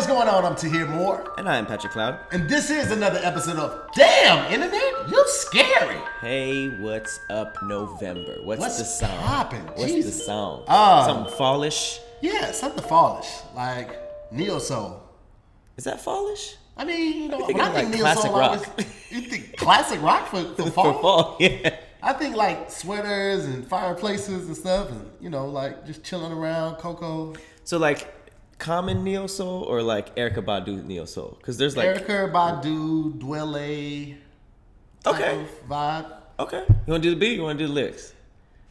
What's going on? I'm Tahir Moore. And I am Patrick Cloud. And this is another episode of Damn Internet, You Scary. Hey, what's up, November? What's the song? Poppin'? What's Jesus. the song? Uh, Something fallish? Yeah, something fallish. Like neo soul. Is that fallish? I mean, you know, thinking when I think like neo classic soul, rock. you think classic rock for fall? For fall, yeah. I think like sweaters and fireplaces and stuff, and you know, like just chilling around, cocoa. So like common neo soul or like Erykah Badu neo soul? Because there's like Erykah Badu, Dwelle. Okay. Vibe. Okay. You want to do the beat? Or you want to do the lyrics?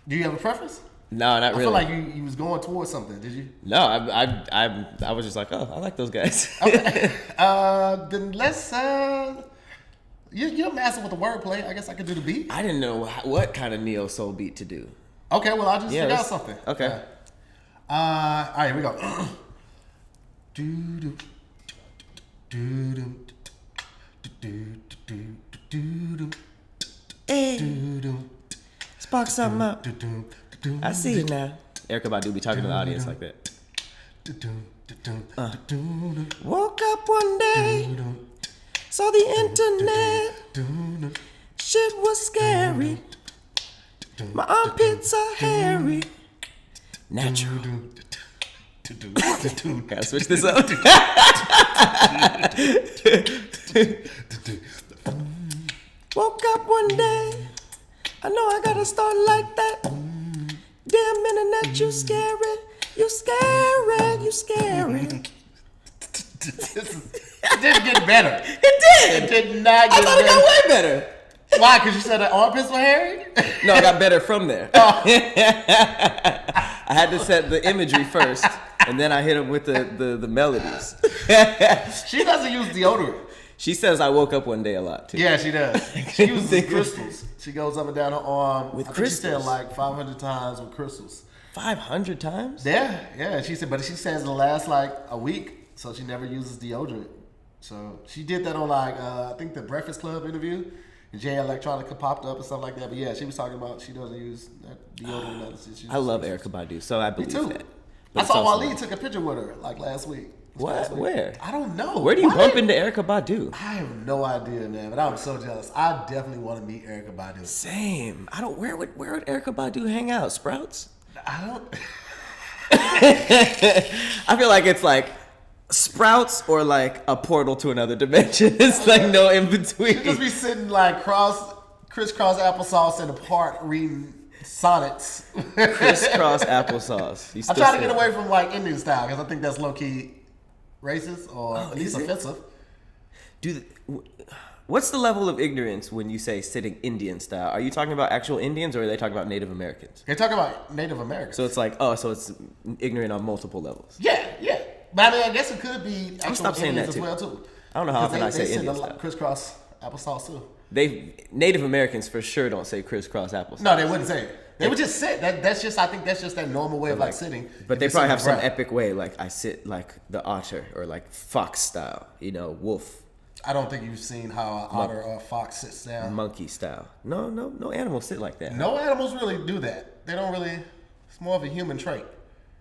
Do you have a preference? No, not really. I feel like you was going towards something. Did you? No, I was just like, oh, I like those guys. Okay. Then let's. You're master with the wordplay. I guess I could do the beat. I didn't know what kind of neo soul beat to do. Okay, well I'll just figure out something. Okay. All right, here we go. Hey, spark something up. I see it now. Erykah Badu be talking to the audience like that. Woke up one day, saw the internet. Shit was scary. My armpits are hairy. Natural. Gotta switch this up. Woke up one day, I know I gotta start like that. Damn internet, you scary, you scary, you scary. It didn't get better. It did. It did not I get thought it got way better. Why? Because you said the armpits were hairy? No, I got better from there. I had to set the imagery first, and then I hit him with the melodies. She doesn't use deodorant. She says I woke up one day a lot too. Yeah, she does. She uses crystals. She goes up and down her arm. With I think she said crystals? like 500 times with crystals. 500 times? Yeah. She said, but she says it'll last like a week, so she never uses deodorant. So she did that on like I think the Breakfast Club interview, and Jay Electronica popped up and stuff like that. But yeah, she was talking about she doesn't use that deodorant. I love Erykah Badu, so I believe Me too. that. I But saw it's also- Waleed took a picture with her like last week. What? Last week. Where? I don't know. Where do you Why? bump into Erykah Badu? I have no idea, man. But I'm so jealous. I definitely want to meet Erykah Badu. Same. I don't. Where would Erykah Badu hang out? Sprouts? I don't. I feel like it's like Sprouts or like a portal to another dimension. It's like no in between. She'd just be sitting like crisscross applesauce in the park reading sonnets. Crisscross applesauce. You I'm still trying to say get it. away from like Indian style because I think that's low key racist or at least is it? offensive. What's the level of ignorance when you say sitting Indian style? Are you talking about actual Indians or are they talking about Native Americans? They're talking about Native Americans. So it's like, so it's ignorant on multiple levels. Yeah. But I mean, I guess it could be actual stop saying Indians that, as too. well too. I don't know how often I say they Indian sit style. crisscross applesauce too. Native Americans for sure don't say crisscross applesauce. No, they wouldn't say it. They would just sit. I think that's just that normal way of like sitting. But they If you're probably have sitting some upright. epic way, like I sit like the otter or like fox style, wolf, I don't think you've seen how an otter or a fox sits down. monkey style. No animals sit like that. No animals really do that. They don't really. It's more of a human trait.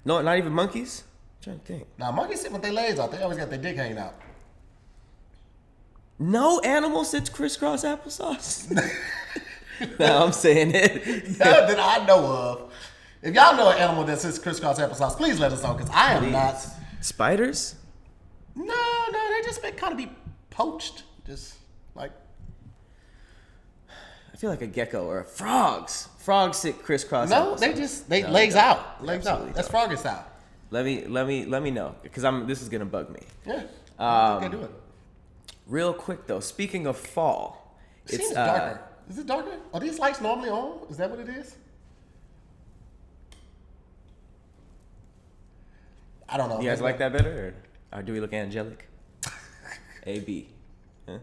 No, not even monkeys. I'm trying to think. Now monkeys sit with their legs out. They always got their dick hanging out. No animal sits crisscross applesauce. No, I'm saying it. None that I know of. If y'all know an animal that sits crisscross applesauce, please let us know because I am Please. not. Spiders? No, they just kind of be poached. Just like. I feel like a gecko or frogs. Frogs sit crisscross. No, applesauce. they No, legs they don't. out. Legs Absolutely out. That's don't. froggy style. Let me know because this is gonna bug me. Yeah. I think they do it. Real quick though, speaking of fall, It seems darker. Is it darker? Are these lights normally on? Is that what it is? I don't know. You guys like that better, or do we look angelic? A B. Huh?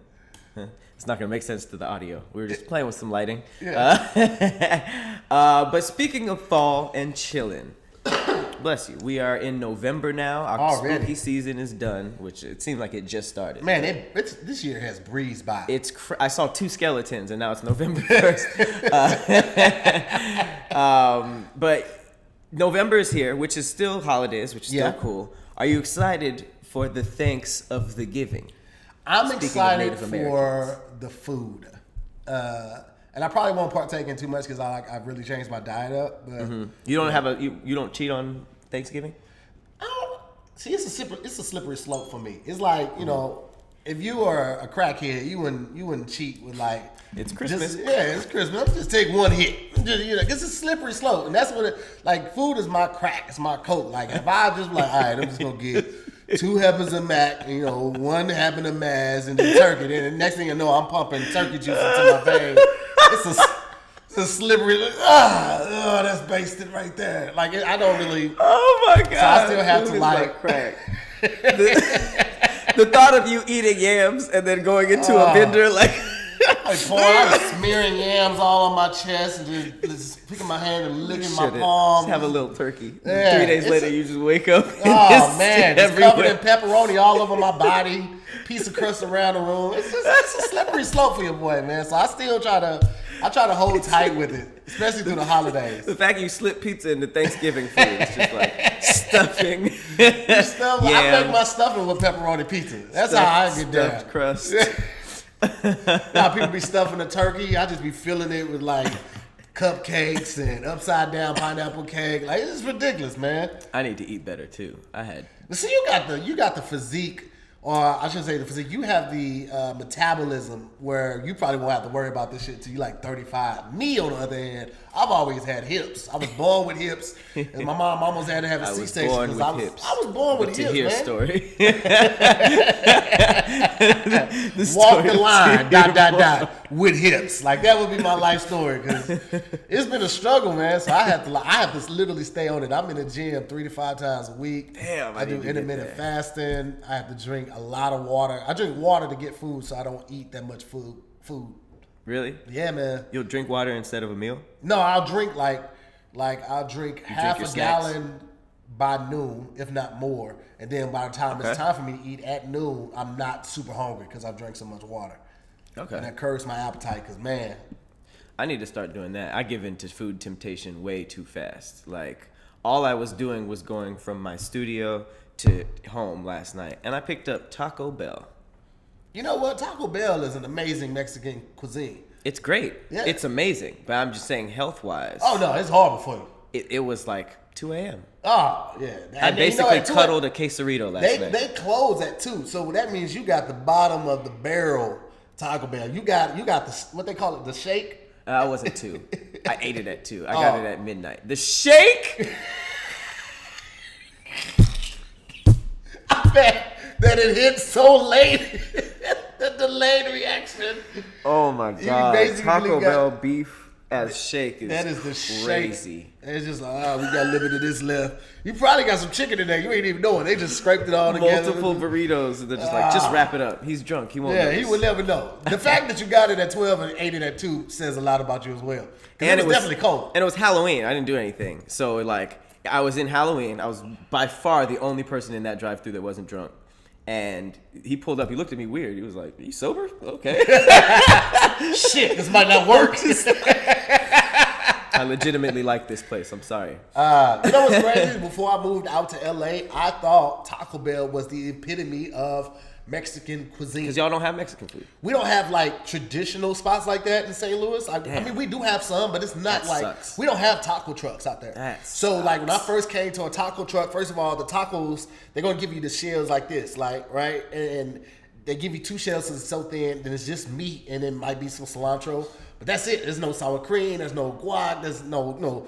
It's not gonna make sense to the audio. We were just playing with some lighting. Yeah. But speaking of fall and chilling, bless you. We are in November now. Our Already. spooky season is done, which it seems like it just started. Man, this year has breezed by. I saw 2 skeletons, and now it's November 1st. But November is here, which is still holidays, which is still Yeah. cool. Are you excited for the thanks of the giving? I'm Speaking of excited Native Americans. for the food. And I probably won't partake in too much because I've really changed my diet up. But You don't have you don't cheat on Thanksgiving? I don't, see, it's a slippery slope for me. It's like, you know, if you are a crackhead, you wouldn't cheat with like It's Christmas. It's Christmas. I'm just take one hit. Just, you know, it's a slippery slope, and that's what it like. Food is my crack. It's my coke. Like if I just like, all right, I'm just gonna get 2 heifers of mac, you know, 1 happen of maz, and then turkey. Then the next thing you know, I'm pumping turkey juice into my veins. It's a slippery. That's basted right there. Like I don't really. Oh my god! So I still have Food to is like crack. The thought of you eating yams and then going into a vendor like. I was smearing yams all on my chest and just picking my hand and licking my palm. Just have a little turkey. Yeah, 3 days later, you just wake up. And Oh man, it's covered in everywhere. pepperoni all over my body. Piece of crust around the room. It's a slippery slope for your boy, man. So I still try to hold tight with it, especially through the holidays. The fact you slip pizza into Thanksgiving food is just like stuffing. I make my stuffing with pepperoni pizza. That's how I get down. Stuffed crust. Now people be stuffing the turkey. I just be filling it with like cupcakes and upside down pineapple cake. Like it's ridiculous, man. I need to eat better too. But see, you got the physique, or I shouldn't say the physique. You have the metabolism where you probably won't have to worry about this shit till you like 35. Me, on the other hand, I've always had hips. I was born with hips, and my mom almost had to have a C-section because I was born with hips, Tahir man. story. Walk the line, ... with hips. Like that would be my life story because it's been a struggle, man. So I have to literally stay on it. I'm in the gym 3 to 5 times a week. Damn, I do intermittent fasting. I have to drink a lot of water. I drink water to get food, so I don't eat that much food. Really? Yeah, man. You'll drink water instead of a meal? No, I'll drink like I'll drink half your a snacks? gallon by noon, if not more. And then by the time it's time for me to eat at noon, I'm not super hungry because I've drank so much water. Okay. And that curbs my appetite because, man. I need to start doing that. I give in to food temptation way too fast. Like, all I was doing was going from my studio to home last night, and I picked up Taco Bell. You know what? Taco Bell is an amazing Mexican cuisine. It's great. Yeah. It's amazing. But I'm just saying health-wise. Oh, no, it's horrible for you. It was like 2 a.m. Oh, yeah. I basically cuddled a quesarito last night. They close at 2, so that means you got the bottom of the barrel Taco Bell. You got the, what they call it, the shake? I wasn't 2. I ate it at 2. I got it at midnight. The shake? I bet that it hit so late. The delayed reaction. Oh my God. Taco Bell beef as shake is that is the crazy. Shake. It's just like, we got a little bit of this left. You probably got some chicken in there. You ain't even knowing. They just scraped it all together. Multiple burritos. And they're just like, just wrap it up. He's drunk. He won't know. He would never know. The fact that you got it at 12 and ate it at 2 says a lot about you as well. And it was definitely cold. And it was Halloween. I didn't do anything. So, like, I was in Halloween. I was by far the only person in that drive-thru that wasn't drunk. And he pulled up. He looked at me weird. He was like, "Are you sober?" Okay. Shit, this might not work. I legitimately like this place. I'm sorry. You know what's crazy? Before I moved out to LA, I thought Taco Bell was the epitome of Mexican cuisine. Because y'all don't have Mexican food. We don't have like traditional spots like that in St. Louis. I mean, we do have some, but it's not sucks. We don't have taco trucks out there. Like when I first came to a taco truck, first of all, the tacos, they're gonna give you the shells like this, like right, and they give you 2 shells because it's so thin. Then it's just meat, and then might be some cilantro, but that's it. There's no sour cream. There's no guac. There's no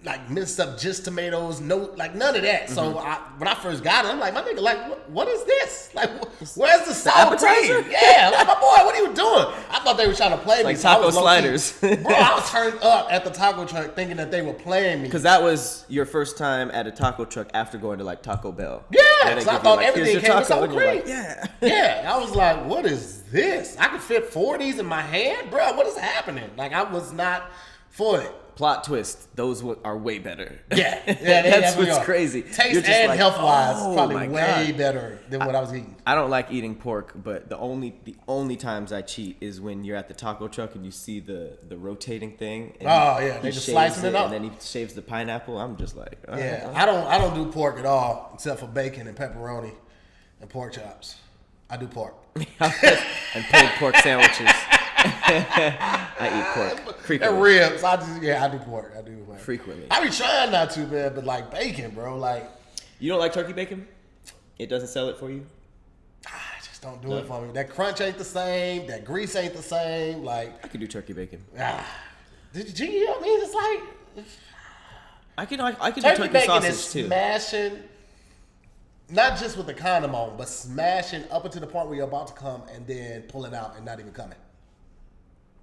like minced up just tomatoes, no, like none of that. So when I first got it, I'm like, my nigga, like, what is this? Like, where's the sour cream? Yeah, like, my boy, what are you doing? I thought they were trying to play me. Like taco sliders. Bro, I was turned up at the taco truck thinking that they were playing me. Because that was your first time at a taco truck after going to like Taco Bell. Yeah, so I thought everything came with sour cream. Like, yeah. Yeah, I was like, what is this? I could fit 4 of these in my hand? Bro, what is happening? Like, I was not for it. Plot twist, those are way better. Yeah, That's what's crazy. Taste and like, health-wise, probably way better than what I was eating. I don't like eating pork, but the only times I cheat is when you're at the taco truck and you see the rotating thing. And they just slicing it up, and then he shaves the pineapple. I'm just like, I don't do pork at all except for bacon and pepperoni. and pork chops. I do pork. And pulled pork sandwiches. I eat pork frequently. And ribs. I do pork. I do pork. Frequently. I be trying not to, man, but like bacon, bro. Like, you don't like turkey bacon? It doesn't sell it for you? I just don't do it for me. That crunch ain't the same. That grease ain't the same. Like, I could do turkey bacon. Did you know what I mean? It's like I can do turkey sausage is too. Smashing, not just with the condom on, but smashing up until the point where you're about to come and then pull it out and not even coming.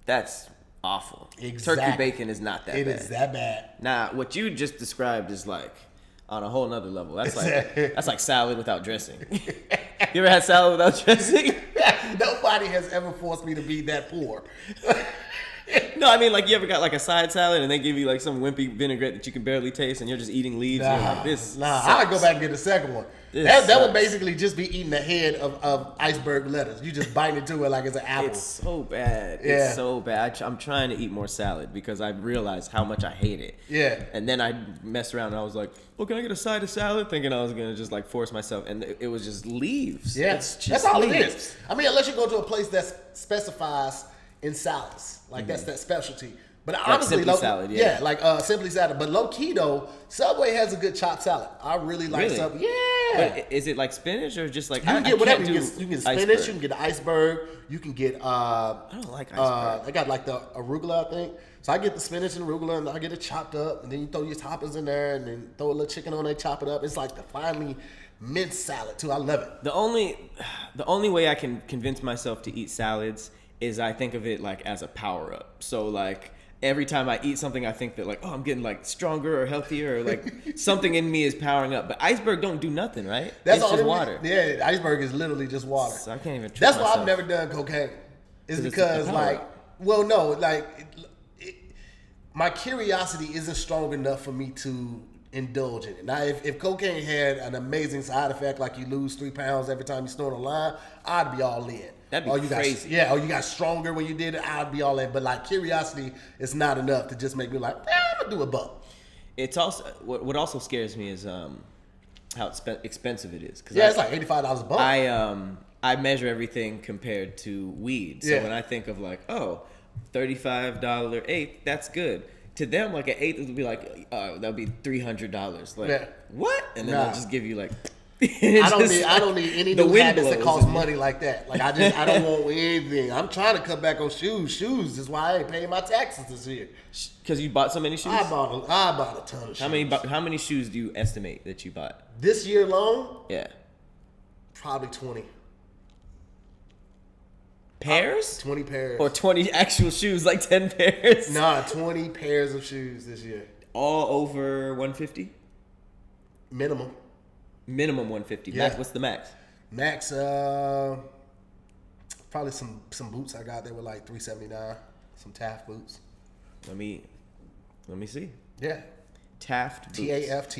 That's awful. Exactly. Turkey bacon is not that bad. It is that bad. Nah, what you just described is like on a whole nother level. That's like salad without dressing. You ever had salad without dressing? Nobody has ever forced me to be that poor. No, I mean, like, you ever got like a side salad and they give you like some wimpy vinaigrette that you can barely taste and you're just eating leaves? And you're like, this I'd go back and get the second one. That would basically just be eating the head of iceberg lettuce. You just bite into it like it's an apple. It's so bad. Yeah. It's so bad. I'm trying to eat more salad because I realized how much I hate it. Yeah. And then I messed around and I was like, well, can I get a side of salad? Thinking I was going to just like force myself. And it was just leaves. Yeah. It's just that's all leaves. it is. I mean, unless you go to a place that specifies in salads. Like, that's that specialty. But Like honestly, Simply Salad, yeah. like Simply Salad. But low key though, Subway has a good chopped salad. I really like Subway. Yeah. But is it like spinach or just like You can get whatever. You do can get spinach. iceberg. You can get iceberg. You can get. I don't like iceberg. They got like the arugula, I think. So I get the spinach and arugula, and I get it chopped up, and then you throw your toppings in there, and then throw a little chicken on there, chop it up. It's like the finely minced salad too. I love it. The only way I can convince myself to eat salads is I think of it like as a power up. So like every time I eat something, I think that like, oh, I'm getting like stronger or healthier or like something in me is powering up. But iceberg don't do nothing, right? That's it's all just water. Yeah, iceberg is literally just water. So I can't even. Trick That's myself. why I've never done cocaine. It's It's because a power like, up. well, no, like my curiosity isn't strong enough for me to indulge in it. Now, if cocaine had an amazing side effect, like you lose 3 pounds every time you snort a line, I'd be all in. That'd be crazy. You got stronger when you did it, I'd be all in. But like curiosity is not enough to just make me like, I'm gonna do a buck. It's also what also scares me is how expensive it is. Yeah, it's like $85 a buck. I measure everything compared to weed. So when I think of like, oh, $35 eighth, that's good. To them, like an eighth would be like, that'll be $300. Like, what? And then they'll just give you like. I don't need any new habits that cost blows. money like that. Like I don't want anything. I'm trying to cut back on shoes. Shoes is why I ain't paying my taxes this year. Because you bought so many shoes? I bought a ton of shoes. How many shoes do you estimate that you bought? This year alone? Yeah. Probably 20. Pairs? 20 pairs. Or 20 actual shoes, like 10 pairs? Nah, 20 pairs of shoes this year. All over 150? Minimum. Minimum 150. Yeah. Max, what's the max? Max, probably some boots I got. They were like $379. Some Taft boots. Let me see. Yeah. Taft boots. Taft.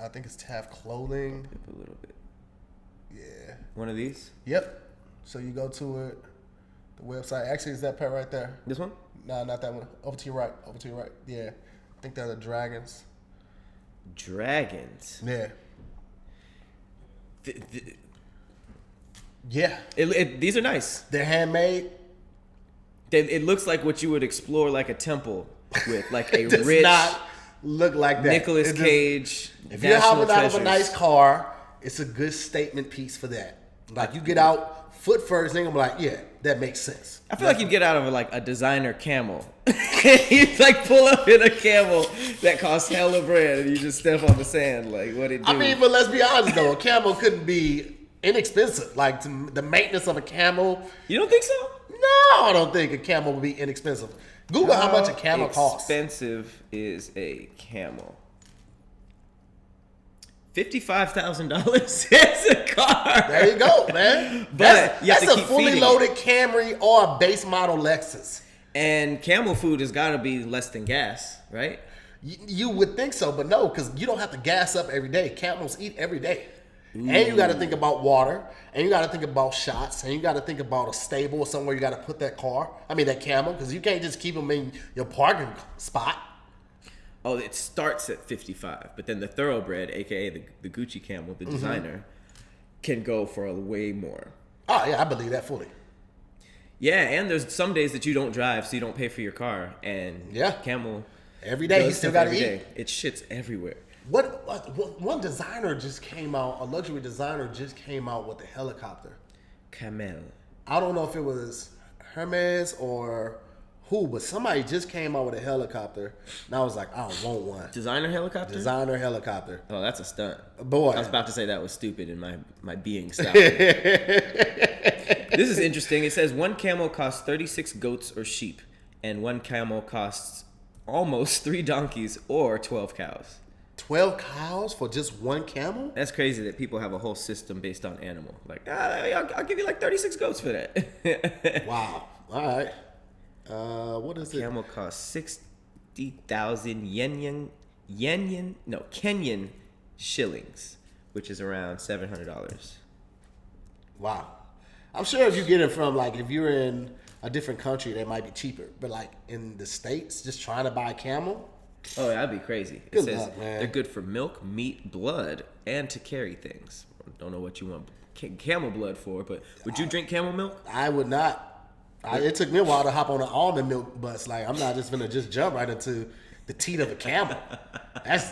I think it's Taft clothing. A little bit. Yeah. One of these? Yep. So you go to it, the website. Actually, is that pair right there? This one? No, not that one. Over to your right. Yeah. I think they're the Dragons. Dragons? Yeah. Yeah. These are nice. They're handmade. It looks like what you would explore like a temple with, like a It does rich not look like that. Nicolas Cage. If you're National hopping out of a Treasures. nice car, it's a good statement piece for that. Like you get out foot first, then I'm like, yeah, that makes sense. I feel like you'd get out of a designer Camel. You'd like pull up in a Camel that costs hella bread and you just step on the sand. Like, what it do? I mean, but let's be honest though, a camel couldn't be inexpensive. Like the maintenance of a camel. You don't think so? No, I don't think a camel would be inexpensive. Google how much a camel costs. Expensive is a camel. $55,000 is a car. There you go, man. But you have that's to a keep fully feeding loaded Camry or a base model Lexus. And camel food has got to be less than gas, right? You would think so, but no, because you don't have to gas up every day. Camels eat every day. And you got to think about water, and you got to think about shots, and you got to think about a stable or somewhere you got to put that camel, because you can't just keep them in your parking spot. Oh, it starts at 55, but then the thoroughbred, aka the Gucci camel, the designer, can go for a way more. Oh yeah, I believe that fully. Yeah, and there's some days that you don't drive, so you don't pay for your car. And Camel every day he still got to eat. It shits everywhere. One designer just came out, a luxury designer just came out with a helicopter. Camel. I don't know if it was Hermes or who, but somebody just came out with a helicopter, and I was like, I don't want one. Designer helicopter? Designer helicopter. Oh, that's a stunt. Boy. I was about to say that was stupid in my being style. This is interesting. It says 1 camel costs 36 goats or sheep, and 1 camel costs almost 3 donkeys or 12 cows. 12 cows for just 1 camel? That's crazy that people have a whole system based on animal. Like, I'll give you like 36 goats for that. Wow. All right. What is it? Camel costs 60,000 Kenyan shillings, which is around $700. Wow. I'm sure if you get it from, like, if you're in a different country, that might be cheaper. But, like, in the States, just trying to buy a camel? Oh, that'd be crazy. Good It says luck, man. they're good for milk, meat, blood, and to carry things. Don't know what you want camel blood for, but would you drink camel milk? I would not. It took me a while to hop on an almond milk bus. Like, I'm not just gonna just jump right into the teat of a camel. That's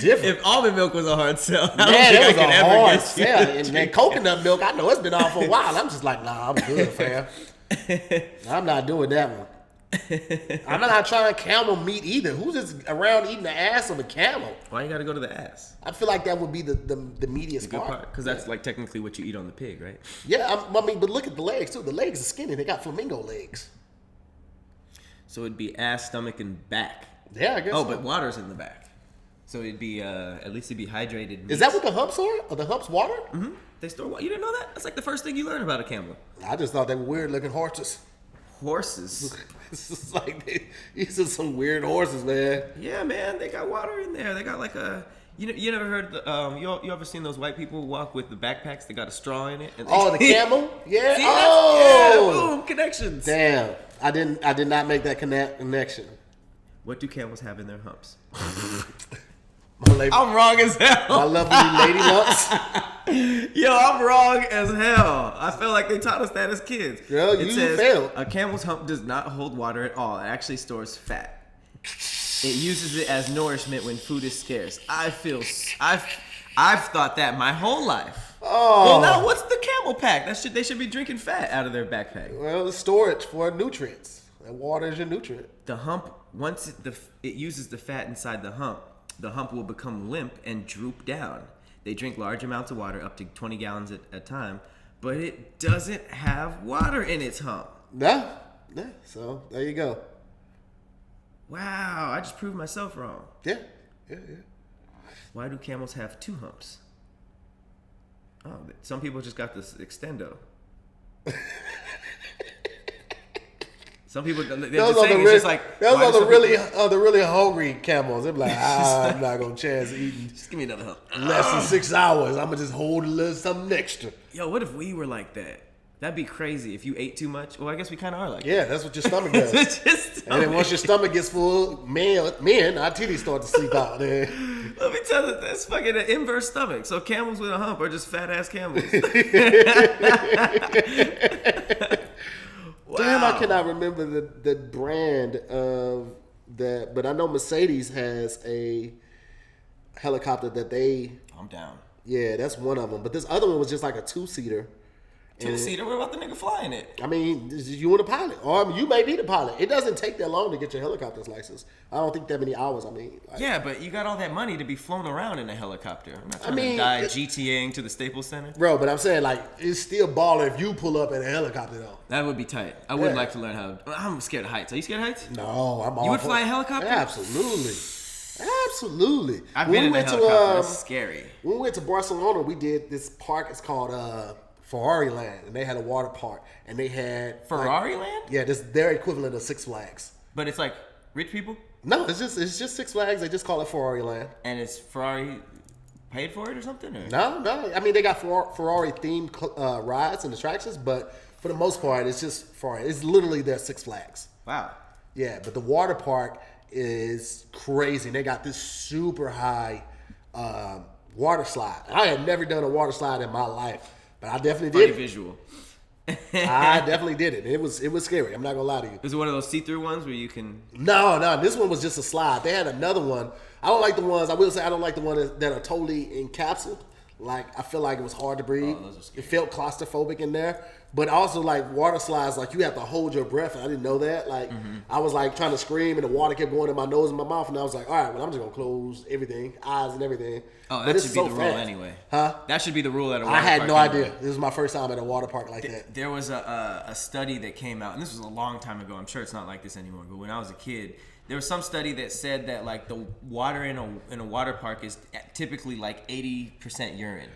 different. If almond milk was a hard sell, I don't Man, think that I was could a ever hard get you sell. to And drink coconut milk, I know it's been off for a while. I'm just like, nah, I'm good, fam. I'm not doing that one. I'm not trying camel meat either. Who's just around eating the ass of a camel? Why you gotta go to the ass? I feel like that would be the meatiest Good part. part, because that's like technically what you eat on the pig, right? Yeah, I mean, but look at the legs too. The legs are skinny. They got flamingo legs. So it'd be ass, stomach, and back. Yeah, I guess. Oh, so. but water's in the back, so it'd be at least it'd be hydrated. Is that what the humps are? Are the humps water? Mm-hmm. They store water. You didn't know that? That's like the first thing you learn about a camel. I just thought they were weird looking horses. Horses. It's just like these are some weird horses, man. Yeah, man, they got water in there. They got like a. You never heard you ever seen those white people walk with the backpacks? They got a straw in it. And Oh, the camel? Yeah. See, oh, boom, connections. damn! I did not make that connection. What do camels have in their humps? I'm wrong as hell. My lovely lady lumps. Yo, I'm wrong as hell. I feel like they taught us that as kids. Girl, it you says, failed. A camel's hump does not hold water at all. It actually stores fat. It uses it as nourishment when food is scarce. I've thought that my whole life. Oh. Well, now what's the camel pack? They should be drinking fat out of their backpack. Well, the storage for nutrients. And water is your nutrient. The hump, once it uses the fat inside the hump will become limp and droop down. They drink large amounts of water, up to 20 gallons at a time, but it doesn't have water in its hump. Yeah. So there you go. Wow, I just proved myself wrong. Yeah. Why do camels have 2 humps? Oh, some people just got this extendo. Some people, they're just saying it's just like... Those are the really hungry camels. They're like, I'm not going to chance eating Just give me another hump. less than 6 hours. I'm going to just hold a little something extra. Yo, what if we were like that? That'd be crazy if you ate too much. Well, I guess we kind of are like that. Yeah, that's what your stomach does. And then once your stomach gets full, men, our titties start to sleep out there. Let me tell you, that's fucking an inverse stomach. So camels with a hump are just fat ass camels. Wow. Damn, I cannot remember the brand of that, but I know Mercedes has a helicopter that they. I'm down. Yeah, that's one of them. But this other one was just like a 2-seater. 2-seater? What about the nigga flying it? I mean, you want a pilot, or you may be the pilot. It doesn't take that long to get your helicopter's license. I don't think that many hours. I mean, yeah, but you got all that money to be flown around in a helicopter. I'm not trying to die GTAing to the Staples Center. Bro, but I'm saying, like, it's still baller if you pull up in a helicopter, though. That would be tight. I would like to learn how. I'm scared of heights. Are you scared of heights? No, I'm all You would fly a helicopter? Absolutely. I've been in a helicopter. It's scary. When we went to Barcelona, we did this park. It's called Ferrari Land, and they had a water park, and they had Ferrari Land. Yeah, this their equivalent of Six Flags. But it's like rich people. No, it's just Six Flags. They just call it Ferrari Land. And is Ferrari paid for it or something? Or? No. I mean, they got Ferrari themed rides and attractions, but for the most part, it's just Ferrari. It's literally their Six Flags. Wow. Yeah, but the water park is crazy. They got this super high water slide. I had never done a water slide in my life, but I definitely did it. Visual. I definitely did it. It was scary. I'm not gonna lie to you. Is it one of those see-through ones where you can? No. This one was just a slide. They had another one. I don't like the ones. I will say I don't like the ones that are totally encapsulated. Like I feel like it was hard to breathe. Oh, those are scary. It felt claustrophobic in there. But also like water slides, like you have to hold your breath. I didn't know that. Like I was like trying to scream, and the water kept going in my nose and my mouth, and I was like, all right, well I'm just gonna close everything, eyes and everything. Oh, that should be the rule anyway. Huh? That should be the rule at a water I park. had no idea. This was my first time at a water park like that. There was a study that came out, and this was a long time ago. I'm sure it's not like this anymore. But when I was a kid, there was some study that said that like the water in a water park is typically like 80% urine.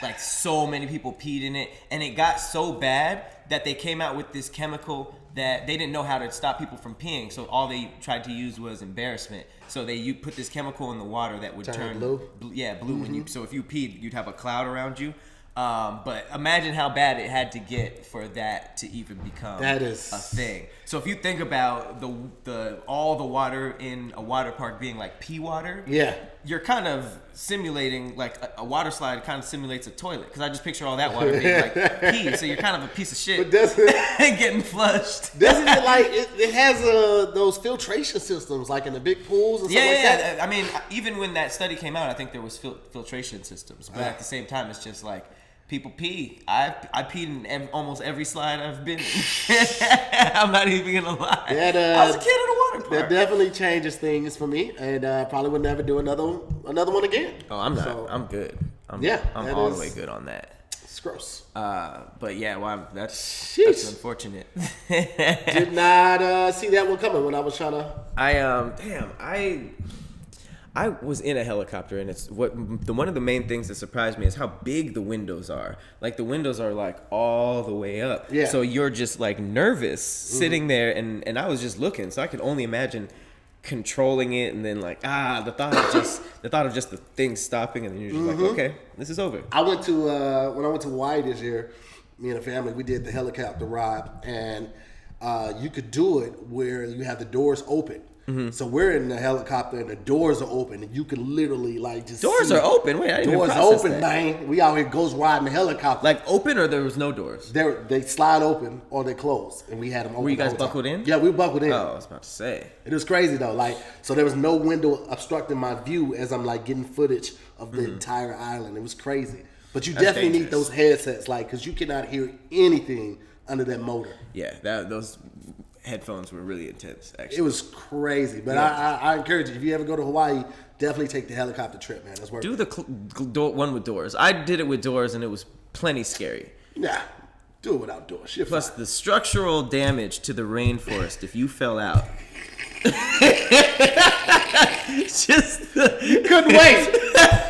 Like so many people peed in it, and it got so bad that they came out with this chemical that they didn't know how to stop people from peeing. So all they tried to use was embarrassment. So you put this chemical in the water that would turn blue. Yeah, blue. When you if you peed, you'd have a cloud around you. But imagine how bad it had to get for that to even become a thing. So if you think about all the water in a water park being like pee water, yeah, you're kind of simulating like a water slide kind of simulates a toilet, because I just picture all that water being like pee. So you're kind of a piece of shit getting flushed. Doesn't it like it has those filtration systems like in the big pools and stuff like that? I mean, even when that study came out, I think there was filtration systems, but at the same time, it's just like. People pee. I peed in almost every slide I've been in. I'm not even gonna lie. I was a kid at a water park. That definitely changes things for me, and probably would never do another one again. Oh, I'm not. So, I'm good. I'm all the way good on that. It's gross. But yeah, well, that's unfortunate. Did not see that one coming when I was trying to. I was in a helicopter, and it's one of the main things that surprised me is how big the windows are. Like the windows are like all the way up. Yeah. So you're just like nervous sitting there, and I was just looking, so I could only imagine controlling it, and then like the thought of just the thing stopping, and then you're just like, okay, this is over. I went to when I went to Hawaii this year, me and the family, we did the helicopter ride, and you could do it where you have the doors open. So we're in the helicopter and the doors are open, and you can literally like just doors are open. Wait, I didn't doors even process open, that. man. We out here ghost riding the helicopter. Like open, or there was no doors? They slide open or they close, and we had them open. Were you guys buckled in? Yeah, we buckled in. Oh, I was about to say. It was crazy though. Like, so there was no window obstructing my view as I'm like getting footage of the entire island. It was crazy. But you definitely need those headsets, like, because you cannot hear anything under that motor. Yeah, those headphones were really intense, actually. It was crazy. But I encourage you, if you ever go to Hawaii, definitely take the helicopter trip, man. It's worth it. Do the one with doors. I did it with doors, and it was plenty scary. Nah, do it without doors. You're Plus, fine. the structural damage to the rainforest if you fell out. You couldn't wait.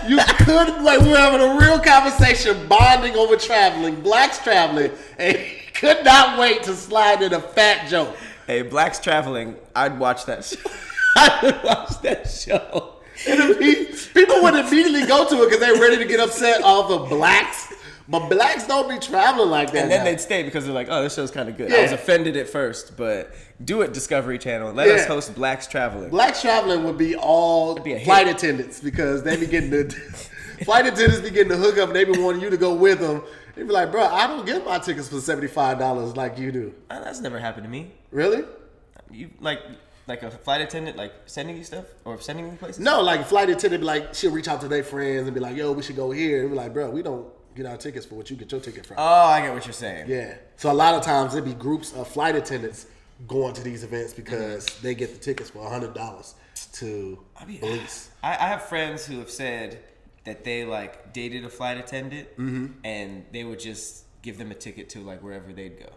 You couldn't wait. We were having a real conversation, bonding over traveling, blacks traveling, and could not wait to slide in a fat joke. Hey, blacks traveling, I'd watch that show. I would watch that show. And people would immediately go to it because they're ready to get upset off of blacks. But blacks don't be traveling like that. And then now. they'd stay because they're like, oh, this show's kind of good. Yeah. I was offended at first, but do it, Discovery Channel. Let us host Blacks Traveling. Blacks traveling would be all flight attendants because they be getting the flight attendants be getting the hookup and they be wanting you to go with them. They'd be like, bro, I don't get my tickets for $75 like you do. That's never happened to me. Really? You like a flight attendant like sending you stuff or sending you places? No, like a flight attendant be like, she'll reach out to their friends and be like, yo, we should go here. And be like, bro, we don't get our tickets for what you get your ticket from. Oh, I get what you're saying. Yeah. So a lot of times there'd be groups of flight attendants going to these events because they get the tickets for $100 to police. I have friends who have said that they like dated a flight attendant and they would just give them a ticket to like wherever they'd go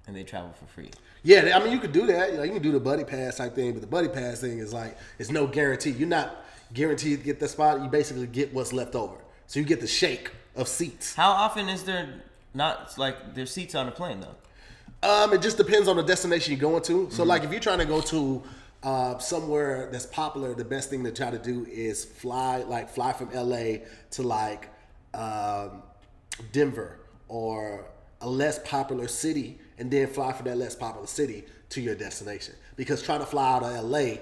and they travel for free. Yeah, I mean you could do that. You can do the buddy pass type thing, but the buddy pass thing is like it's no guarantee. You're not guaranteed to get the spot. You basically get what's left over. So you get the shake of seats. How often is there not like there's seats on a plane though? It just depends on the destination you're going to. So like if you're trying to go to somewhere that's popular, the best thing to try to do is fly from LA to like Denver or a less popular city, and then fly from that less popular city to your destination. Because trying to fly out of LA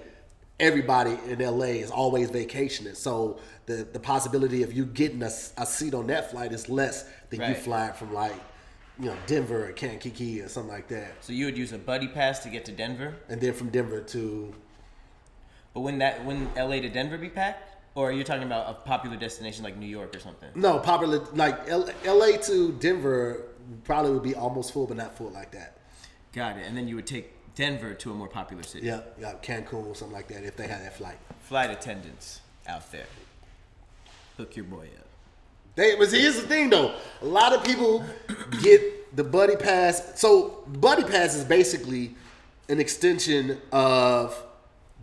everybody in LA is always vacationing. So the possibility of you getting a seat on that flight is less than you flying from like, Denver or Kankakee or something like that. So you would use a buddy pass to get to Denver? And then from Denver to... But wouldn't LA to Denver be packed? Or are you talking about a popular destination like New York or something? No, popular, like LA to Denver probably would be almost full, but not full like that. Got it. And then you would take Denver to a more popular city. Yeah, Cancun or something like that if they had that flight. Flight attendants out there. Hook your boy up. But here's the thing though. A lot of people get the buddy pass. So buddy pass is basically an extension of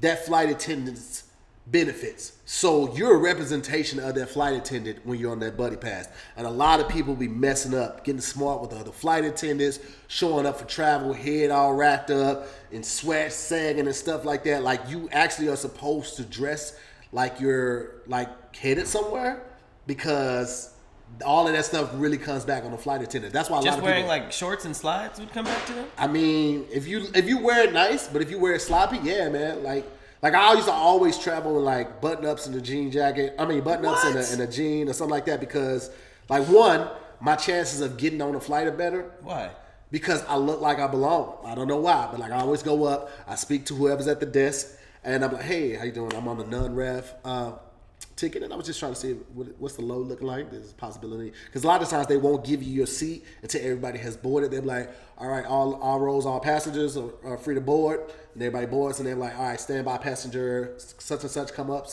that flight attendant's benefits. So you're a representation of that flight attendant when you're on that buddy pass. And a lot of people be messing up, getting smart with the other flight attendants, showing up for travel, head all wrapped up, and sweat sagging and stuff like that. Like you actually are supposed to dress like you're like headed somewhere, because all of that stuff really comes back on the flight attendant. That's why a lot of people... Just wearing like shorts and slides would come back to them? I mean, if you wear it nice, but if you wear it sloppy, yeah, man, like I used to always travel in like button-ups and a jean jacket. I mean, button-ups and a jean or something like that, because like one, my chances of getting on a flight are better. Why? Because I look like I belong. I don't know why, but like I always go up, I speak to whoever's at the desk, and I'm like, hey, how you doing? I'm on the non-rev ticket, and I was just trying to see what's the load looking like. There's a possibility, because a lot of times they won't give you your seat until everybody has boarded. They're like, all right, all rows, all passengers are free to board, and everybody boards, and they're like, all right, standby passenger such and such come up,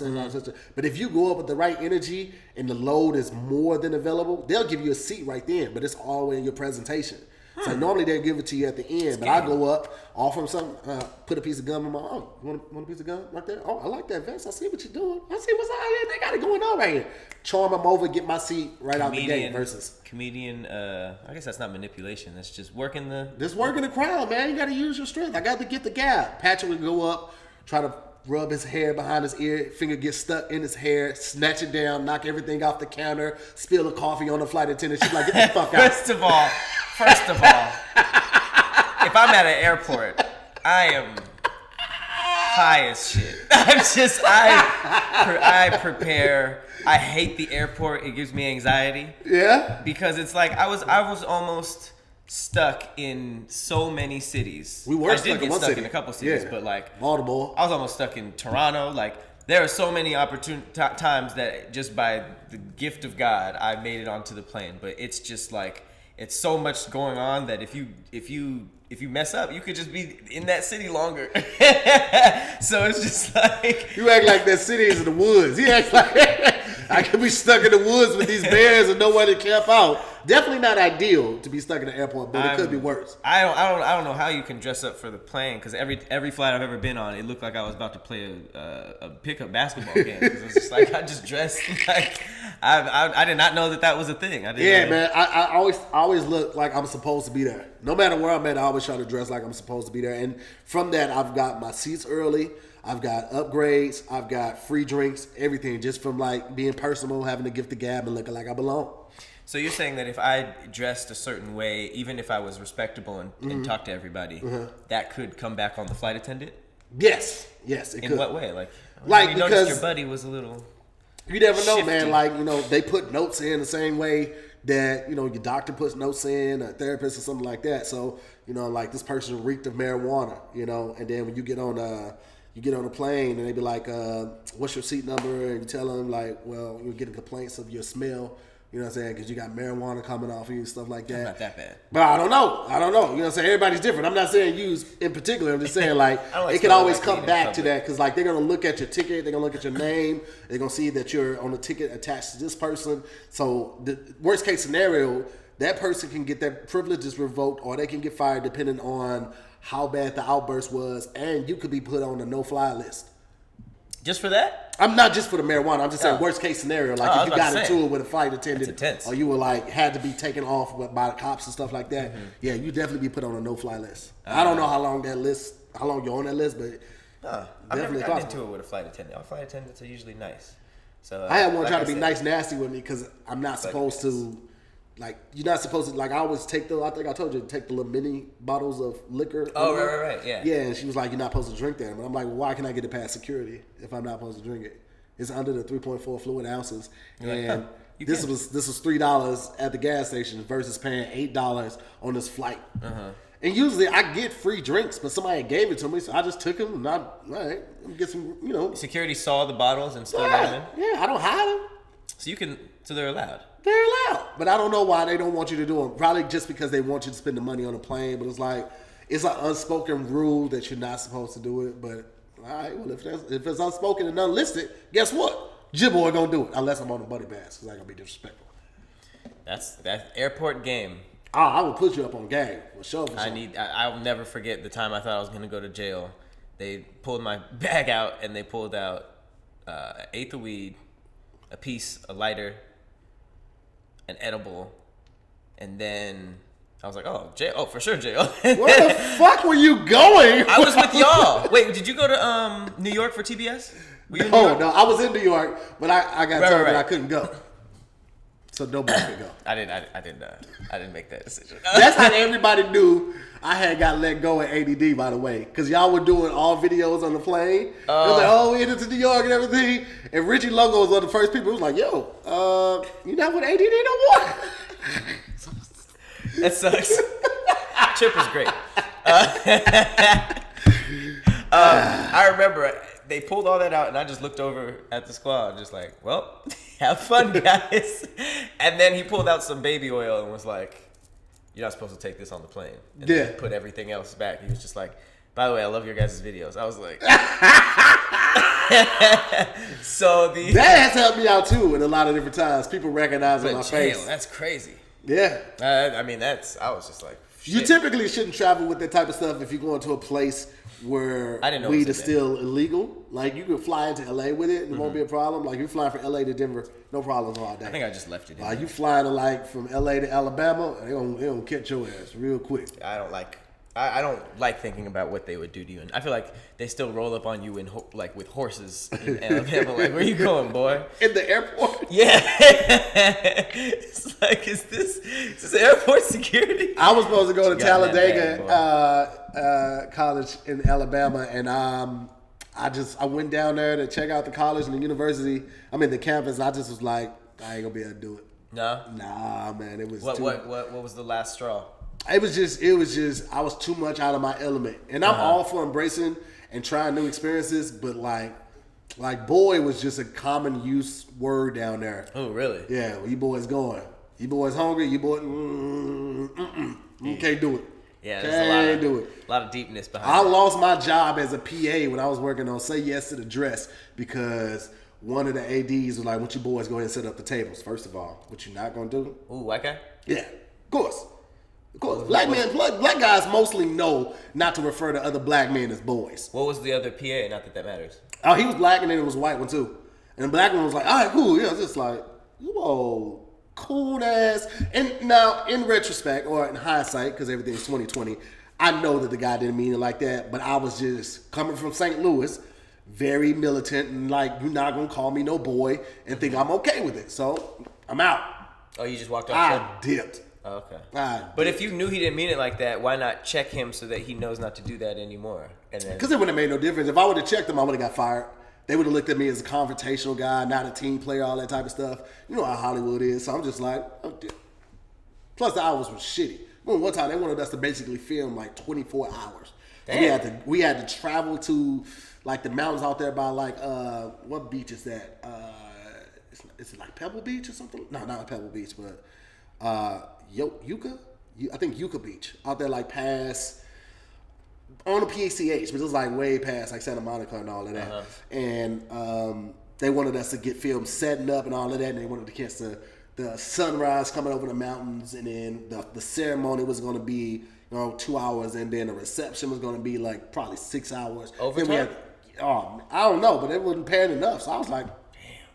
But if you go up with the right energy and the load is more than available, they'll give you a seat right then, but it's all in your presentation. So normally they give it to you at the end, but I go up, offer them something, put a piece of gum in my arm. Want a piece of gum right there? Oh, I like that vest. I see what you're doing. I see what's out here. They got it going on right here. Charm them over, get my seat right out the gate versus. Comedian, I guess that's not manipulation. That's just working the... Just working the crowd, man. You got to use your strength. I got to get the gap. Patrick would go up, try to rub his hair behind his ear, finger gets stuck in his hair, snatch it down, knock everything off the counter, spill the coffee on the flight attendant. She's like, get the fuck out. First of all, if I'm at an airport, I am high as shit. I prepare. I hate the airport. It gives me anxiety. Yeah? Because it's like I was almost stuck in so many cities. We were stuck in one city. In a couple cities, but like Baltimore. I was almost stuck in Toronto. Like there are so many times that just by the gift of God, I made it onto the plane. But it's just like it's so much going on that if you mess up, you could just be in that city longer. So it's just like you act like that city is in the woods. He acts like I could be stuck in the woods with these bears and nowhere to camp out. Definitely not ideal to be stuck in the airport, but it could be worse. I don't know how you can dress up for the plane, because every flight I've ever been on, it looked like I was about to play a pickup basketball game. Because it's just like I just dressed like I did not know that was a thing. Man, I always look like I'm supposed to be there. No matter where I'm at, I always try to dress like I'm supposed to be there. And from that, I've got my seats early. I've got upgrades. I've got free drinks. Everything just from like being personal, having to gift the gab, and looking like I belong. So you're saying that if I dressed a certain way, even if I was respectable and talked to everybody, that could come back on the flight attendant? Yes, it could. In what way? Like you because noticed your buddy was a little... You never know, shifty. man. Like, they put notes in the same way that, your doctor puts notes in, a therapist or something like that. So, like this person reeked of marijuana, and then when you get on a plane and they be like, what's your seat number? And you tell them like, well, you're getting complaints of your smell. You know what I'm saying? Because you got marijuana coming off of you and stuff like that. Not that bad. But I don't know. You know what I'm saying? Everybody's different. I'm not saying you in particular. I'm just saying like it can always come back to that, because like they're going to look at your ticket. They're going to look at your name. They're going to see that you're on the ticket attached to this person. So the worst case scenario, that person can get their privileges revoked, or they can get fired depending on how bad the outburst was. And you could be put on a no-fly list. Just for that? I'm not just for the marijuana. I'm just saying worst case scenario. Like if you got into it with a flight attendant, or you were like had to be taken off by the cops and stuff like that. Yeah, you definitely be put on a no-fly list. I don't know how long you're on that list, but I've never gotten into it with a flight attendant. Our flight attendants are usually nice. So I had one try to be nice nasty with me because I'm not supposed to like you're not supposed to, like I always take I think I told you to take the little mini bottles of liquor. Oh, right, yeah. Yeah, and she was like, you're not supposed to drink them. And I'm like, well, why can I get it past security if I'm not supposed to drink it? It's under the 3.4 fluid ounces. You're and like, this was $3 at the gas station versus paying $8 on this flight. And usually I get free drinks, but somebody gave it to me, so I just took them. And all right, let me get some, Security saw the bottles and still got them in? Yeah, I don't hide them. So they're allowed. They're allowed. But I don't know why they don't want you to do them. Probably just because they want you to spend the money on a plane. But it's like, it's an unspoken rule that you're not supposed to do it. But, all right, well, if it's unspoken and unlisted, guess what? Jibboy gonna do it. Unless I'm on a buddy pass, because I ain't gonna be disrespectful. That's that airport game. Oh, I will put you up on game. For sure. I'll never forget the time I thought I was going to go to jail. They pulled my bag out, and they pulled out an eighth of weed, a lighter, an edible, and then I was like, oh, jail. Oh, for sure, jail. Where the fuck were you going? I was with y'all. Wait, did you go to New York for TBS? No, I was in New York, but I got told that I couldn't go. So nobody could go. I didn't make that decision. That's how everybody knew I had got let go at ADD, by the way. Because y'all were doing all videos on the plane. It was like, we headed to New York and everything. And Richie Longo was one of the first people who was like, yo, you're not with ADD no more? That sucks. Chip was great. I remember they pulled all that out, and I just looked over at the squad, just like, well, have fun, guys. And then he pulled out some baby oil and was like, you're not supposed to take this on the plane. And then put everything else back. He was just like, by the way, I love your guys' videos. I was like, that has helped me out too in a lot of different times. People recognizing my face. That's crazy. Yeah. I was just like, shit. You typically shouldn't travel with that type of stuff if you're going to a place where weed is still illegal. Like, you could fly into LA with it and it won't be a problem. Like, you're flying from LA to Denver, no problems all day. I think I just left it in. You flying to from LA to Alabama, they gonna catch your ass real quick. I don't like thinking about what they would do to you, and I feel like they still roll up on you with horses in Alabama. Like, where you going, boy? In the airport? Yeah. It's like, is this airport security? I was supposed to go to Talladega College in Alabama, and I went down there to check out the college and the university. The campus. And I just was like, I ain't gonna be able to do it. No. Nah, man. It was what was the last straw? It was just I was too much out of my element. And I'm all for embracing and trying new experiences, but like boy was just a common use word down there. Oh, really? Yeah, where you boys going? You boys hungry? You boys you can't do it. Yeah, there's a lot of deepness behind it. I lost my job as a PA when I was working on Say Yes to the Dress because one of the ADs was like, "Why don't you boys go ahead and set up the tables?" First of all, what you not gonna do? Ooh, white guy? Yeah, of course. Black guys mostly know not to refer to other black men as boys. What was the other PA? Not that matters. Oh, he was black and then it was a white one too. And the black one was like, all right, cool. Yeah, it's just like, whoa, cool ass. And now, in retrospect, or in hindsight, because everything's 2020, I know that the guy didn't mean it like that, but I was just coming from St. Louis, very militant, and like, you're not going to call me no boy and think I'm okay with it. So, I'm out. Oh, you just walked off? I dipped. Oh, okay. But if you knew he didn't mean it like that, why not check him so that he knows not to do that anymore? Because it wouldn't have made no difference. If I would have checked him, I would have got fired. They would have looked at me as a confrontational guy, not a team player, all that type of stuff. You know how Hollywood is. So I'm just like, oh, dude. Plus the hours was shitty. One time they wanted us to basically film like 24 hours. And we had to travel to like the mountains out there by like what beach is that? Is it like Pebble Beach or something? No, not Pebble Beach, but Yucca? I think Yucca Beach. Out there like past on the PACH, but it was like way past like Santa Monica and all of that. Uh-huh. And they wanted us to get filmed setting up and all of that, and they wanted to catch the sunrise coming over the mountains, and then the ceremony was going to be 2 hours, and then the reception was going to be like probably 6 hours. Overtime? I don't know, but they wasn't paying enough, so I was like, damn.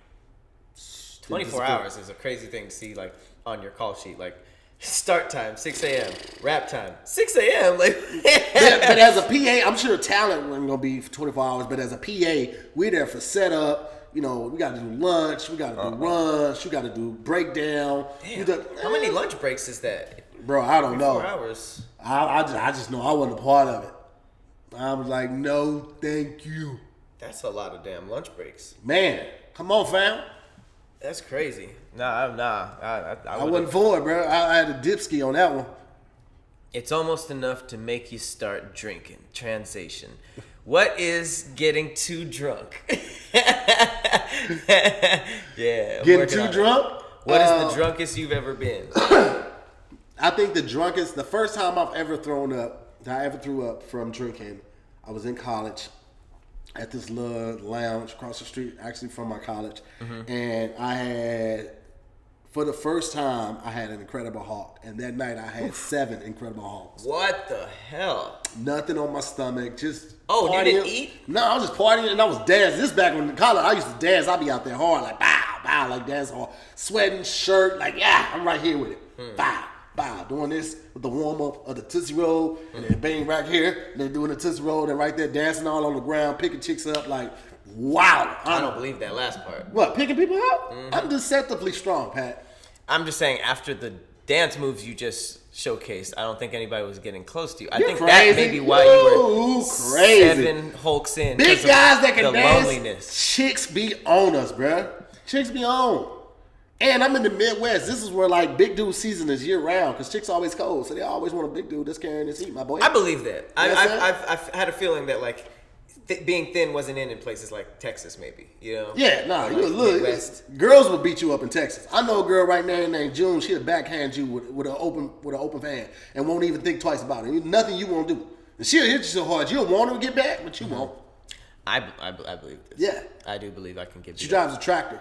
24 hours is a crazy thing to see like on your call sheet, like start time 6 a.m. wrap time 6 a.m. Like, but as a PA, I'm sure talent wasn't gonna be for 24 hours. But as a PA, we're there for setup. you know, we got to do lunch, we got to do runs, we got to do breakdown. Damn. How many lunch breaks is that? Bro, I don't know. 4 hours. I just know I wasn't a part of it. I was like, no, thank you. That's a lot of damn lunch breaks. Man, come on, fam. That's crazy. I wasn't for it, bro. I had a dipski on that one. It's almost enough to make you start drinking. Translation. What is getting too drunk? Yeah. Getting too drunk? What is the drunkest you've ever been? I think the first time I ever threw up from drinking, I was in college at this little lounge across the street, actually from my college. Mm-hmm. And for the first time, I had an Incredible Hulk. And that night, I had 7 Incredible Hulks. What the hell? Nothing on my stomach, just Oh, partying. you didn't eat? No, I was just partying and I was dancing. This back when in college, I used to dance. I'd be out there hard, like bow, bow, like dance hard. Sweating, shirt, like yeah, I'm right here with it. Bow, bow. Doing this with the warm-up of the Tootsie Roll. And then bang right here. And then doing the Tootsie Roll. And right there dancing all on the ground, picking chicks up like, wow. I don't believe that last part. What, picking people up? Mm-hmm. I'm deceptively strong, Pat. I'm just saying, after the dance moves you just showcased, I don't think anybody was getting close to you. I You're think crazy. that may be why you were crazy. 7 Hulks in. Big guys that can the dance, loneliness. chicks be on us, bruh. Chicks be on. And I'm in the Midwest. This is where like big dude season is year round because chicks always cold, so they always want a big dude that's carrying this heat, my boy. I believe that. You know I've had a feeling that like being thin wasn't in places like Texas, maybe. You know? Yeah, nah, like you look. Midwest. Girls will beat you up in Texas. I know a girl right now named June. She'll backhand you with an open fan and won't even think twice about it. Nothing you won't do. And she'll hit you so hard you'll want her to get back, but you won't. I believe this. Yeah, I do believe I can get. She drives a tractor.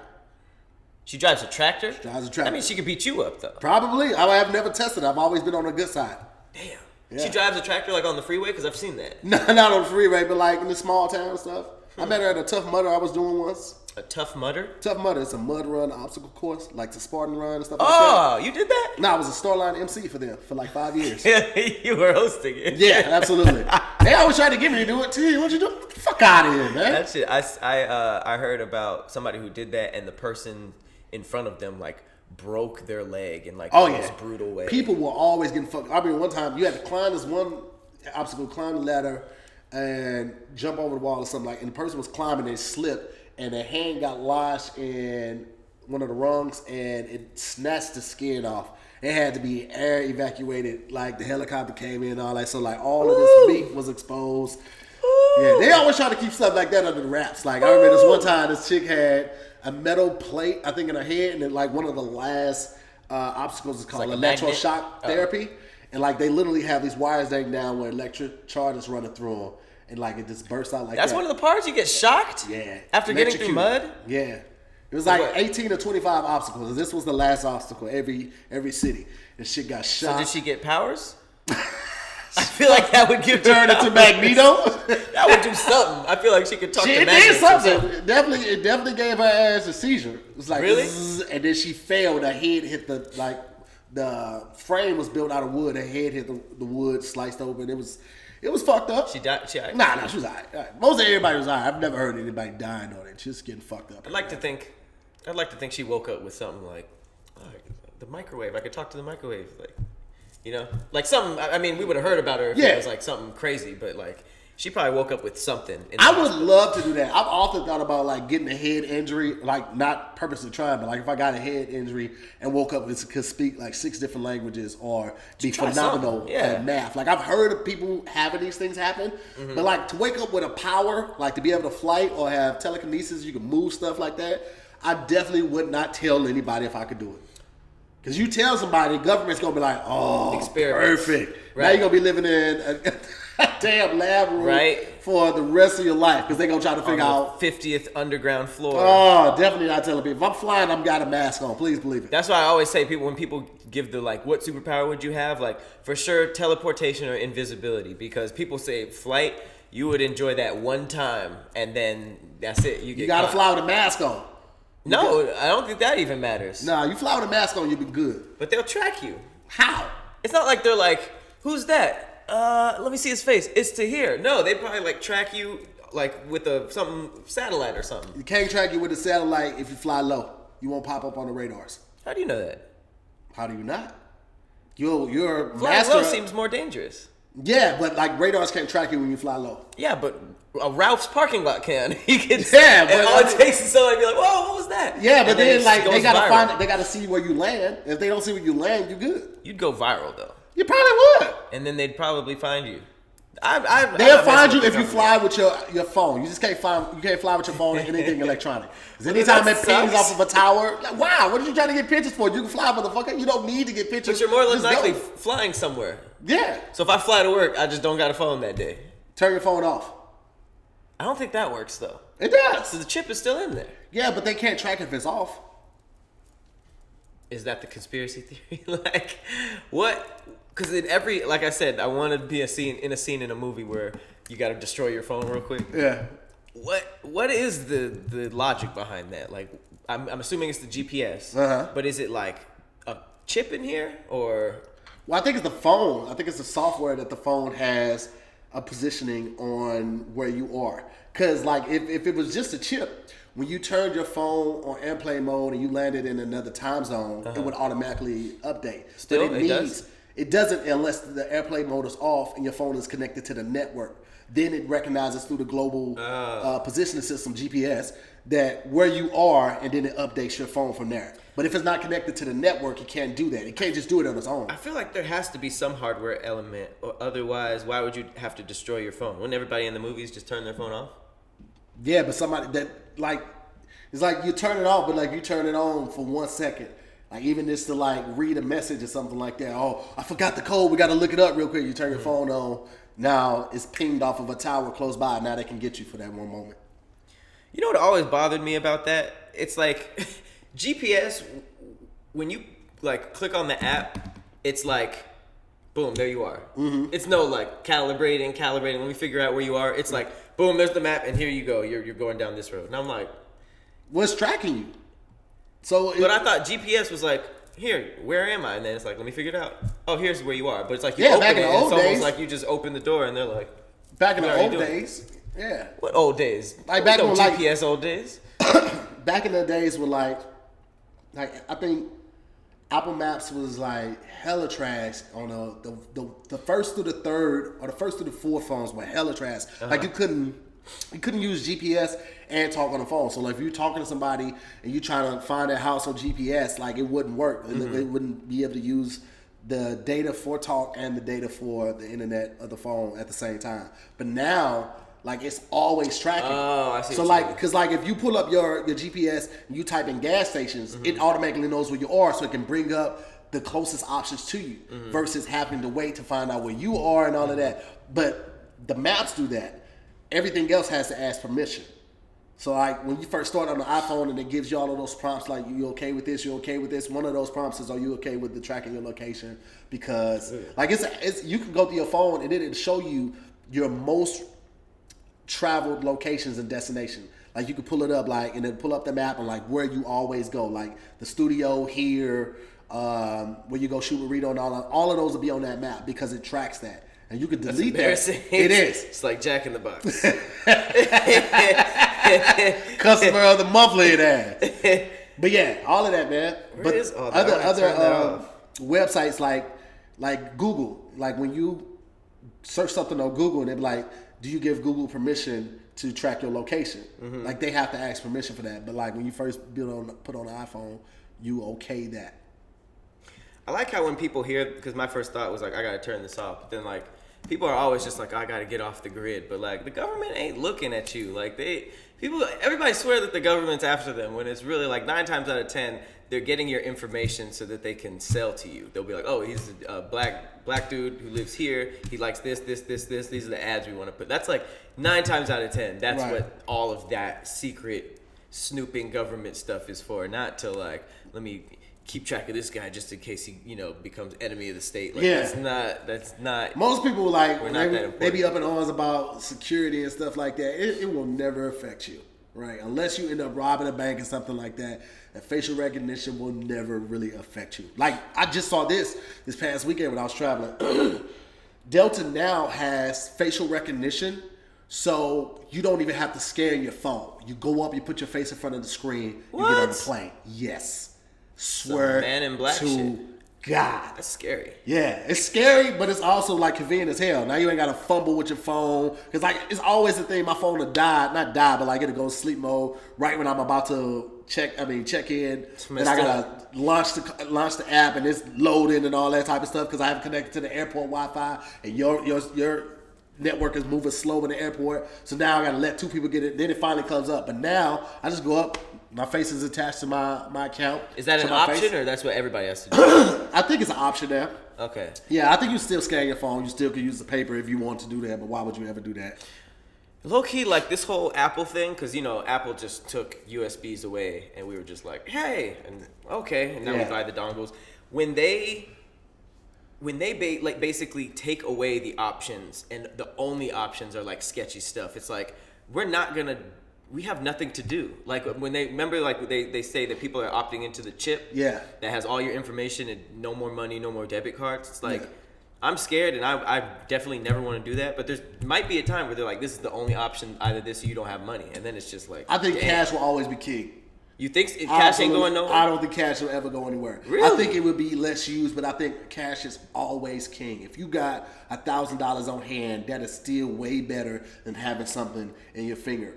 She drives a tractor? She drives a tractor. I mean, she could beat you up, though. Probably. I have never tested it. I've always been on the good side. Damn. Yeah. She drives a tractor, like, on the freeway? Because I've seen that. No, not on the freeway, but, like, in the small town stuff. I met her at a Tough Mudder I was doing once. A Tough Mudder? Tough Mudder. It's a mud run obstacle course, like the Spartan run and stuff like that. Oh, you did that? No, I was a Starline MC for them for, like, 5 years. You were hosting it. Yeah, absolutely. They always try to get me to do it, too. What you doing? Get the fuck out of here, man. That shit. I heard about somebody who did that, and the person in front of them like broke their leg in like the most brutal way. People were always getting fucked. I mean, one time you had to climb this one obstacle, climb the ladder, and jump over the wall or something like. And the person was climbing, they slipped, and their hand got lodged in one of the rungs, and it snatched the skin off. It had to be air evacuated. Like the helicopter came in and all that. So like all of this meat was exposed. Yeah, they always try to keep stuff like that under the wraps. Like I remember this one time, this chick had a metal plate, I think, in her head, and then like one of the last obstacles is called like electroshock therapy, and like they literally have these wires hanging down where electric charges running through them, and like it just bursts out like That's that. one of the parts you get shocked. Yeah, after getting through mud. Yeah, it was like 18 or 25 obstacles, and this was the last obstacle every city, and shit got shot. So did she get powers? I feel like that would give turn into Magneto. That would do something. I feel like she could talk to Magneto. She did something. It definitely gave her ass a seizure. It was like really, and then she fell. Her head hit the frame was built out of wood. Her head hit the wood, sliced open. It was fucked up. She died. She died. Nah, she was alright. Most of everybody was alright. I've never heard anybody dying on it. Just getting fucked up. I'd like to think she woke up with something like the microwave. I could talk to the microwave, like. You know, like something. I mean, we would have heard about her if it was like something crazy, but like she probably woke up with something. I would love to do that. I've often thought about like getting a head injury, like not purposely trying, but like if I got a head injury and woke up and could speak like 6 different languages or be phenomenal at math. Like I've heard of people having these things happen, but like to wake up with a power, like to be able to flight or have telekinesis, you can move stuff like that. I definitely would not tell anybody if I could do it. Because you tell somebody, the government's going to be like, oh, perfect. Right. Now you're going to be living in a damn lab room for the rest of your life. Because they're going to try to figure out. 50th underground floor. Oh, definitely not telling people. If I'm flying, I've got a mask on. Please believe it. That's why I always say when people give the like, what superpower would you have? Like, for sure, teleportation or invisibility. Because people say flight, you would enjoy that one time. And then that's it. You got to fly with a mask on. No, I don't think that even matters. Nah, you fly with a mask on, you'll be good. But they'll track you. How? It's not like they're like, who's that? Let me see his face. It's Tahir. No, they probably like track you like with something satellite or something. You can't track you with a satellite if you fly low. You won't pop up on the radars. How do you know that? How do you not? You're Flying master. low seems more dangerous. Yeah, but like radars can't track you when you fly low. Yeah, but a Ralph's parking lot can. You can. Yeah, but and all it takes is somebody to be like, "Whoa, what was that?" Yeah, but and then it like goes they gotta viral. find it. They gotta see where you land. If they don't see where you land, you good. You'd go viral though, You probably would. and then they'd probably find you. They'll find you if you fly with your phone. You just can't fly with your phone or anything electronic. Because anytime it pings off of a tower, like, wow, what are you trying to get pictures for? You can fly, motherfucker. You don't need to get pictures. But you're more than Just likely go. flying somewhere. Yeah. So if I fly to work, I just don't got a phone that day. Turn your phone off. I don't think that works though. It does. So the chip is still in there. Yeah, but they can't track if it's off. Is that the conspiracy theory? Like, what? Because in every, like I said, I want to be a scene in a movie where you got to destroy your phone real quick. Yeah. What is the logic behind that? Like, I'm assuming it's the GPS, but is it like a chip in here or? Well, I think it's the phone. I think it's the software that the phone has a positioning on where you are. Because like if it was just a chip, when you turned your phone on airplane mode and you landed in another time zone, it would automatically update. Still, but it doesn't unless the airplane mode is off and your phone is connected to the network. Then it recognizes through the global positioning system, GPS, that where you are, and then it updates your phone from there. But if it's not connected to the network, it can't do that. It can't just do it on its own. I feel like there has to be some hardware element, or otherwise, why would you have to destroy your phone? Wouldn't everybody in the movies just turn their phone off? Yeah, but somebody that like, it's like you turn it off, but like you turn it on for 1 second. Like even just to like read a message or something like that. Oh, I forgot the code. We got to look it up real quick. You turn your phone on. Now it's pinged off of a tower close by. Now they can get you for that one moment. You know what always bothered me about that? It's like GPS, when you like click on the app, it's like, boom, there you are. Mm-hmm. It's no like calibrating. Let me figure out where you are. It's like, boom, there's the map, and here you go. You're going down this road. And I'm like, what's tracking you? So, but I thought GPS was like, here, where am I? And then it's like, let me figure it out. Oh, here's where you are. But it's like you open it. It's almost like you just open the door, and they're like, back in the old days. Yeah. What old days? Like back in GPS old days. Back in the days were like I think Apple Maps was like hella trash on the first through the third or the first through the fourth phones were hella trash. Like you couldn't use GPS and talk on the phone. So like if you're talking to somebody and you trying to find their house on GPS, like it wouldn't work. Mm-hmm. It wouldn't be able to use the data for talk and the data for the internet of the phone at the same time. But now, like it's always tracking. Oh, I see. So like, because like if you pull up your GPS and you type in gas stations, it automatically knows where you are, so it can bring up the closest options to you versus having to wait to find out where you are and all of that. But the maps do that. Everything else has to ask permission. So like when you first start on the iPhone and it gives you all of those prompts like you okay with this, you okay with this. One of those prompts is are you okay with the tracking your location? Because like it's you can go through your phone and then it'll show you your most traveled locations and destination. Like you could pull it up like and then pull up the map and like where you always go, like the studio here, where you go shoot a burrito and all of those will be on that map because it tracks that. And you could delete that. It is. It's like Jack in the Box. Customer of the monthly ass. But yeah, all of that, man. Where is all that? Other websites like Google, like when you search something on Google and they're like, do you give Google permission to track your location? Mm-hmm. Like they have to ask permission for that. But like when you first put on an iPhone, you okay that. I like how when people hear, because my first thought was like, I gotta turn this off. But then like, people are always just like, I gotta get off the grid. But like, the government ain't looking at you. Like everybody swear that the government's after them when it's really like 9 times out of 10, they're getting your information so that they can sell to you. They'll be like, oh, he's a black dude who lives here. He likes this. These are the ads we want to put. That's like 9 times out of 10. That's right. What all of that secret snooping government stuff is for. Not to like, let me keep track of this guy just in case he, becomes enemy of the state. Like, yeah. That's not. Most people like they be up in arms about security and stuff like that. It will never affect you, right? Unless you end up robbing a bank or something like that. And facial recognition will never really affect you. Like I just saw this past weekend when I was traveling. Delta now has facial recognition, So you don't even have to scan your phone. You go up, you put your face in front of the screen, What? you get on the plane. Yes. Swear Man in Black to shit. God. That's scary. Yeah, it's scary, but it's also like convenient as hell. Now you ain't gotta fumble with your phone. Cause like it's always the thing, my phone will die, not die, but like it'll go sleep mode right when I'm about to check in. Then I gotta launch the app and it's loading and all that type of stuff because I haven't connected to the airport Wi-Fi and your network is moving slow in the airport. So now I gotta let two people get it. Then it finally comes up. But now I just go up. My face is attached to my account. Is that to an my option face. or that's what everybody has to do? I think it's an option now. Okay. Yeah, I think you still scan your phone. You still can use the paper if you want to do that. But why would you ever do that? Low key, like this whole Apple thing, because Apple just took USBs away, and we were just like, hey, and okay, and now we buy the dongles. When they basically take away the options, and the only options are like sketchy stuff. It's like we have nothing to do. Like when they say that people are opting into the chip that has all your information and no more money, no more debit cards. It's like I'm scared, and I definitely never want to do that. But there might be a time where they're like, this is the only option, either this or you don't have money, and then it's just like I think cash will always be king. You think cash ain't going nowhere? I don't think cash will ever go anywhere. Really? I think it would be less used, but I think cash is always king. If you got $1,000 on hand, that is still way better than having something in your finger.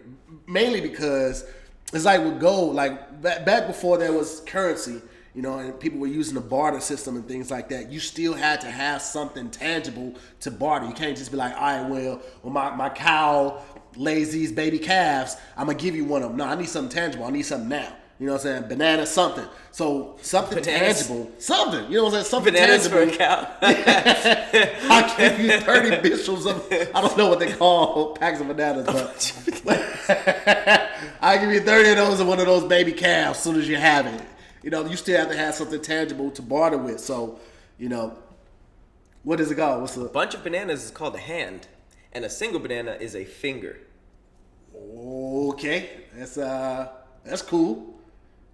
Mainly because it's like with gold, like back before there was currency, and people were using the barter system and things like that, you still had to have something tangible to barter. You can't just be like, all right, well my cow lays these baby calves, I'm going to give you one of them. No, I need something tangible. I need something now. You know what I'm saying? Banana, something. So something tangible. Something. You know what I'm saying? Something bananas tangible. for a cow. I'll give you 30 bushels of, I don't know what they call packs of bananas, but I'll give you 30 of those of one of those baby calves as soon as you have it. You still have to have something tangible to barter with. So, what is it called? What's A bunch of bananas is called a hand, and a single banana is a finger. Okay, that's cool.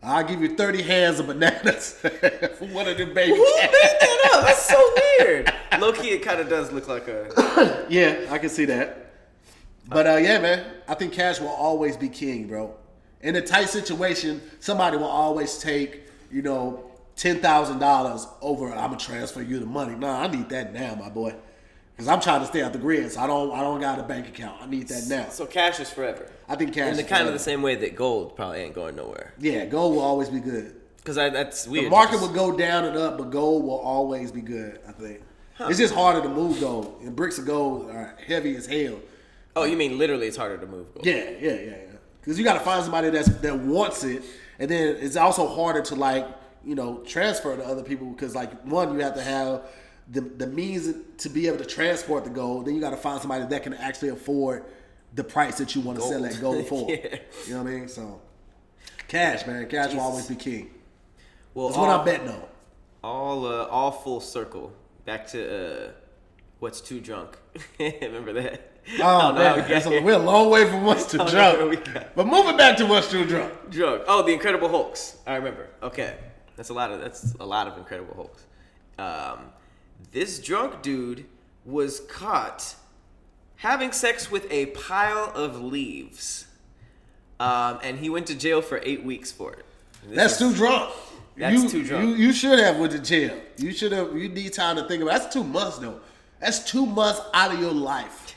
I'll give you 30 hands of bananas for one of them baby Who calves. made that up? That's so weird. Low key, it kind of does look like a. Yeah, I can see that. But yeah, man, I think cash will always be king, bro. In a tight situation, somebody will always take, $10,000 over. I'm gonna transfer you the money. Nah, I need that now, my boy. Because I'm trying to stay out the grid, so I don't got a bank account. I need that now. So cash is forever. I think cash in is kind forever. of the same way that gold probably ain't going nowhere. Yeah, gold will always be good. Because that's weird. The market will go down and up, but gold will always be good, I think. It's just harder to move gold. And bricks of gold are heavy as hell. Oh, you mean literally it's harder to move gold? Yeah. Because you got to find somebody that wants it, and then it's also harder to transfer to other people because one, you have to have the means to be able to transport the gold. Then you got to find somebody that can actually afford the price that you want to sell that gold for. Yeah. You know what I mean? So cash, man, cash will always be king. Well, that's what I'm betting on. All full circle. Back to What's Too Drunk. Remember that? Oh, man. We're a long way from What's Too Drunk. But moving back to What's Too Drunk. Oh, the Incredible Hulks. I remember. Okay. That's a lot of Incredible Hulks. This drunk dude was caught having sex with a pile of leaves. And he went to jail for 8 weeks for it. That's too drunk. That's too drunk. You should have went to jail. You need time to think about it. That's 2 months though. That's 2 months out of your life.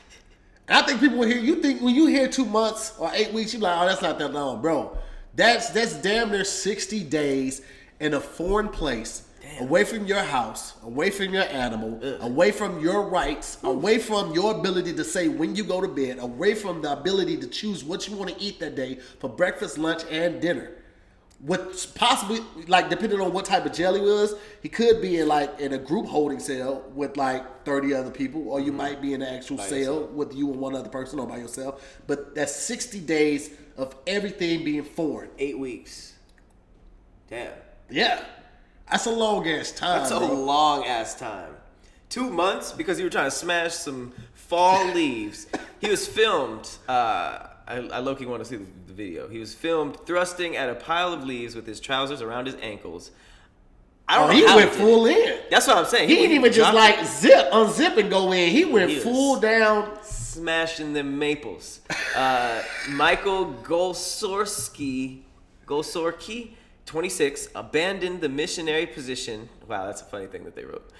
And I think people will hear, you think when you hear 2 months or 8 weeks, you're like, oh, that's not that long, bro. That's damn near 60 days in a foreign place. Damn. Away from your house, away from your animal, away from your rights, away from your ability to say when you go to bed, away from the ability to choose what you want to eat that day for breakfast, lunch, and dinner. What possibly, depending on what type of jail he was, he could be in a group holding cell with 30 other people, or you might be in an actual cell with you and one other person or by yourself. But that's 60 days of everything being foreign. 8 weeks. Damn. Yeah. That's a long ass time. That's a long ass time. 2 months because you were trying to smash some fall leaves. He was filmed. I low-key want to see the video. He was filmed thrusting at a pile of leaves with his trousers around his ankles. I don't know. He went full in. That's what I'm saying. He didn't even just unzip and go in. He went full down. smashing them maples. Michael Golsorky, 26, abandoned the missionary position. Wow, that's a funny thing that they wrote.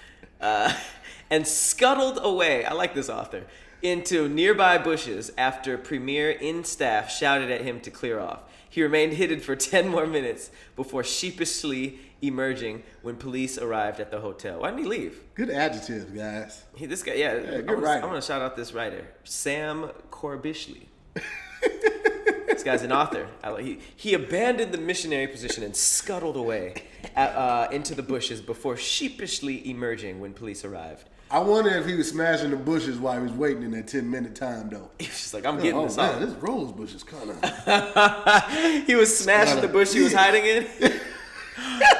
And scuttled away, I like this author, into nearby bushes after Premier in staff shouted at him to clear off. He remained hidden for 10 more minutes before sheepishly emerging when police arrived at the hotel. Why didn't he leave? Good adjectives, guys. This guy, good writer. I want to shout out this writer, Sam Corbishley. This guy's an author. He abandoned the missionary position and scuttled away into the bushes before sheepishly emerging when police arrived. I wonder if he was smashing the bushes while he was waiting in that 10-minute time, though. He was just like, I'm getting this off. This rose bush is kind of... He was smashing the bush he was hiding in.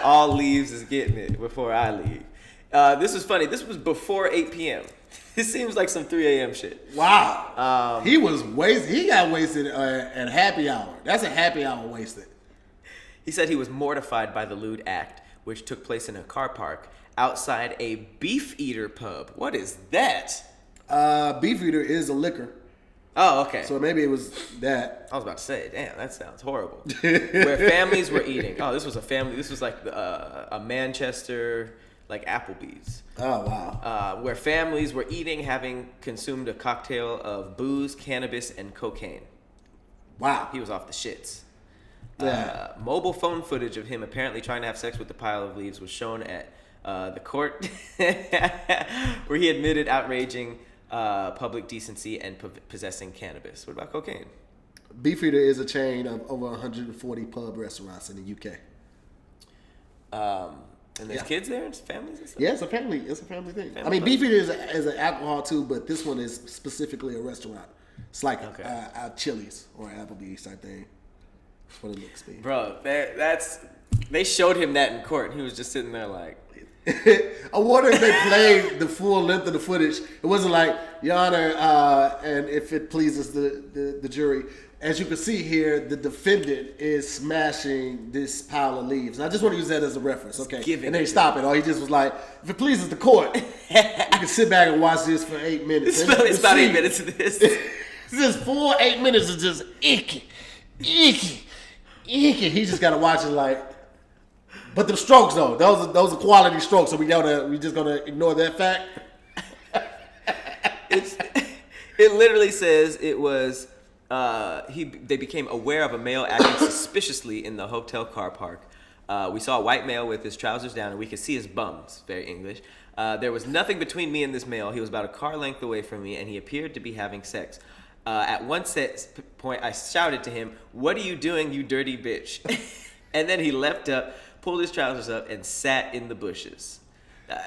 All leaves is getting it before I leave. This was funny. This was before 8 p.m. This seems like some 3 a.m. shit. Wow. He was wasted. He got wasted at happy hour. That's a happy hour wasted. He said he was mortified by the lewd act, which took place in a car park outside a Beef Eater pub. What is that? Beef Eater is a liquor. Oh, okay. So maybe it was that. I was about to say, damn, that sounds horrible. Where families were eating. Oh, this was a family. This was like a Manchester, like Applebee's. Oh, wow. Where families were eating, having consumed a cocktail of booze, cannabis, and cocaine. Wow. He was off the shits. Yeah. Mobile phone footage of him apparently trying to have sex with the pile of leaves was shown at the court where he admitted outraging public decency and possessing cannabis. What about cocaine? Beef Eater is a chain of over 140 pub restaurants in the UK. And there's kids there and families and stuff? Yeah, it's a family thing. Family I mean, place. Beef Eater is an alcohol too, but this one is specifically a restaurant. It's like a Chili's or Applebee's type thing. That's what it looks like. Bro, they showed him that in court. He was just sitting there like... I wonder if they played the full length of the footage. It wasn't like, Your Honor, and if it pleases the jury, as you can see here, the defendant is smashing this pile of leaves. And I just want to use that as a reference, okay? And then he stopped it. Or he just was like, if it pleases the court, you can sit back and watch this for 8 minutes. It's about 8 minutes of this. It's just 8 minutes of just icky. He just got to watch it like... But the strokes though, those are quality strokes. So we just gonna ignore that fact. It literally says it was they became aware of a male acting suspiciously in the hotel car park. We saw a white male with his trousers down, and we could see his bums. Very English. There was nothing between me and this male. He was about a car length away from me, and he appeared to be having sex. At one point, I shouted to him, "What are you doing, you dirty bitch?" And then he leapt up, pulled his trousers up, and sat in the bushes.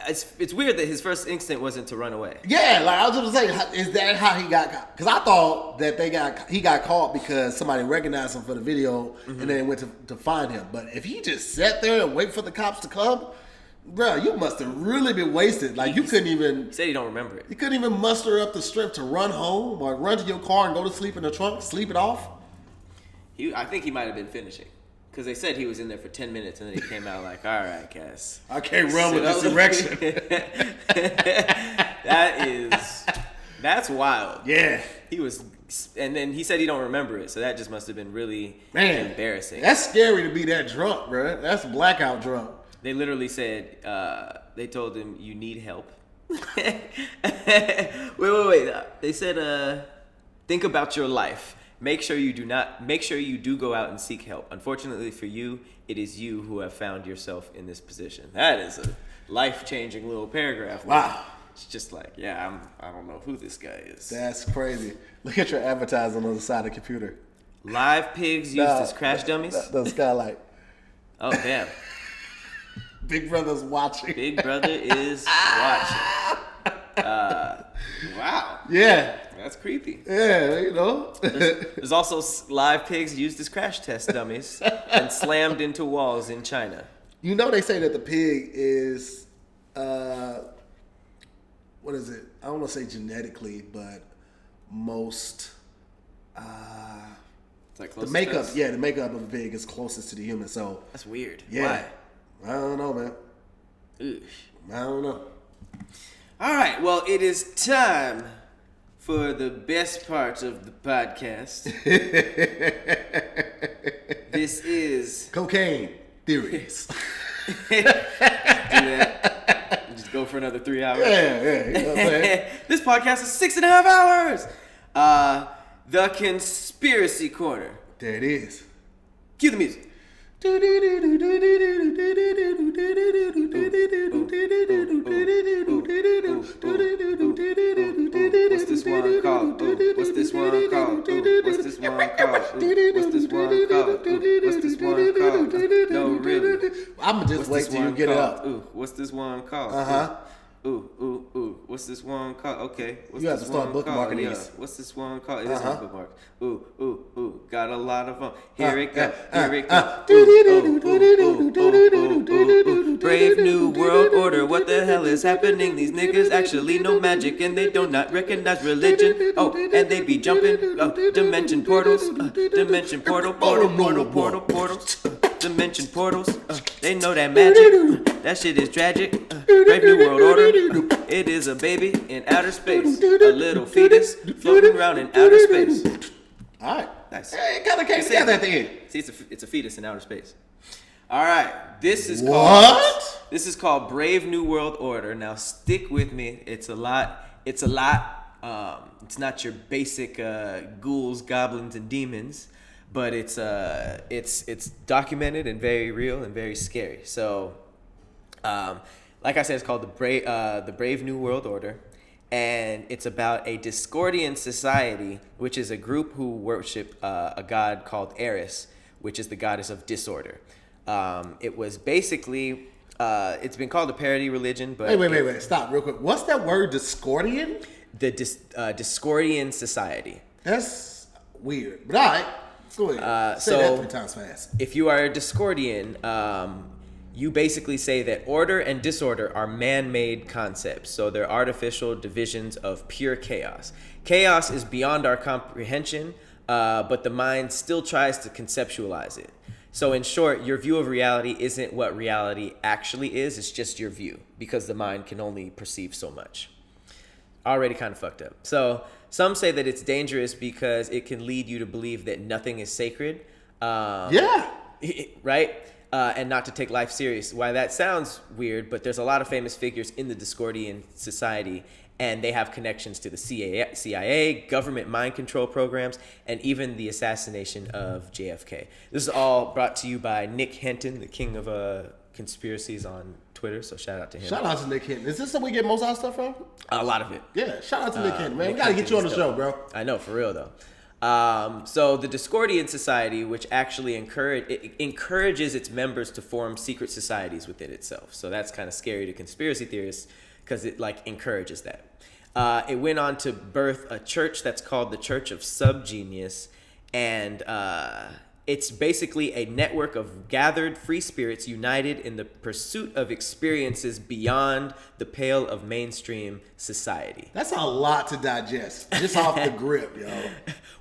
It's weird that his first instinct wasn't to run away. Yeah, like I was just saying, is that how he got caught? Because I thought that he got caught because somebody recognized him for the video and then went to find him. But if he just sat there and wait for the cops to come, bro, you must have really been wasted. Like you couldn't even. He said he don't remember it. You couldn't even muster up the strength to run home or run to your car and go to sleep in the trunk, sleep it off. I think he might have been finishing. Because they said he was in there for 10 minutes, and then he came out like, all right, Cass. I can't run with this erection. That's wild. Yeah. And then he said he don't remember it, so that just must have been really embarrassing. That's scary to be that drunk, bro. That's blackout drunk. They literally said, they told him, you need help. Wait. They said, think about your life. Make sure you do go out and seek help. Unfortunately for you, it is you who have found yourself in this position. That is a life-changing little paragraph. Wow. It's just like, I don't know who this guy is. That's crazy. Look at your advertising on the side of the computer. Live pigs used as crash dummies? The skylight. Oh, damn. Big Brother's watching. Big Brother is watching. Wow. Yeah. That's creepy. Yeah, you know. There's also live pigs used as crash test dummies and slammed into walls in China. You know they say that the pig is, what is it? I don't want to say genetically, but most, it's like the makeup, the makeup of a pig is closest to the human. So that's weird. Yeah. Why? I don't know, man. Oof. I don't know. All right. Well, it is time For the best part of the podcast, this is Cocaine Theories. do that. Just go for another 3 hours. Yeah. You know what I'm saying? This podcast is 6.5 hours. The Conspiracy Corner. There it is. Cue the music. What's this one called? What's this one called? What's this one called? What's this one called? What's this one called? No, really. I'm just wait till you get it up. What's this one called? What's this one called? Okay. What's You have this to start one called? bookmarking these. What's this one called? It is on bookmark. Got a lot of them. Here it go. Here it go. Brave New World Order. What the hell is happening? These niggas actually know magic and they do not recognize religion. Oh, and they be jumping. Dimension portals. Dimension portals. Dimension portals. They know that magic. That shit is tragic. Brave New World Order. It is a baby in outer space. A little fetus floating around in outer space. All right. Nice. Hey, it kind of came together at the end. See, it's a fetus in outer space. All right. This is called Brave New World Order. Now stick with me. It's a lot. It's not your basic ghouls, goblins, and demons, but it's documented and very real and very scary. So, like I said, it's called the Brave New World Order, and it's about a Discordian society, which is a group who worship a god called Eris, which is the goddess of disorder. It was basically it's been called a parody religion, but wait, stop real quick. What's that word, Discordian? The Discordian society. That's weird, but all right. Go ahead. Say that 3 times fast. If you are a Discordian, you basically say that order and disorder are man-made concepts. So they're artificial divisions of pure chaos. Chaos is beyond our comprehension, but the mind still tries to conceptualize it. So in short, your view of reality isn't what reality actually is. It's just your view, because the mind can only perceive so much. Already kind of fucked up. So some say that it's dangerous because it can lead you to believe that nothing is sacred. Right? And not to take life serious. Why that sounds weird, but there's a lot of famous figures in the Discordian society, and they have connections to the CIA, government mind control programs, and even the assassination of JFK. This is all brought to you by Nick Henton, the king of conspiracies on Twitter, so shout out to him. Shout out to Nick Henton. Is this where we get most of our stuff from? A lot of it. Yeah, shout out to Nick Henton, man. We gotta get you on the show, bro. I know, for real though. So the Discordian society, which actually encourages its members to form secret societies within itself. So that's kind of scary to conspiracy theorists, because it encourages that. It went on to birth a church that's called the Church of Subgenius, and it's basically a network of gathered free spirits united in the pursuit of experiences beyond the pale of mainstream society. That's a lot to digest, just off the grip, yo.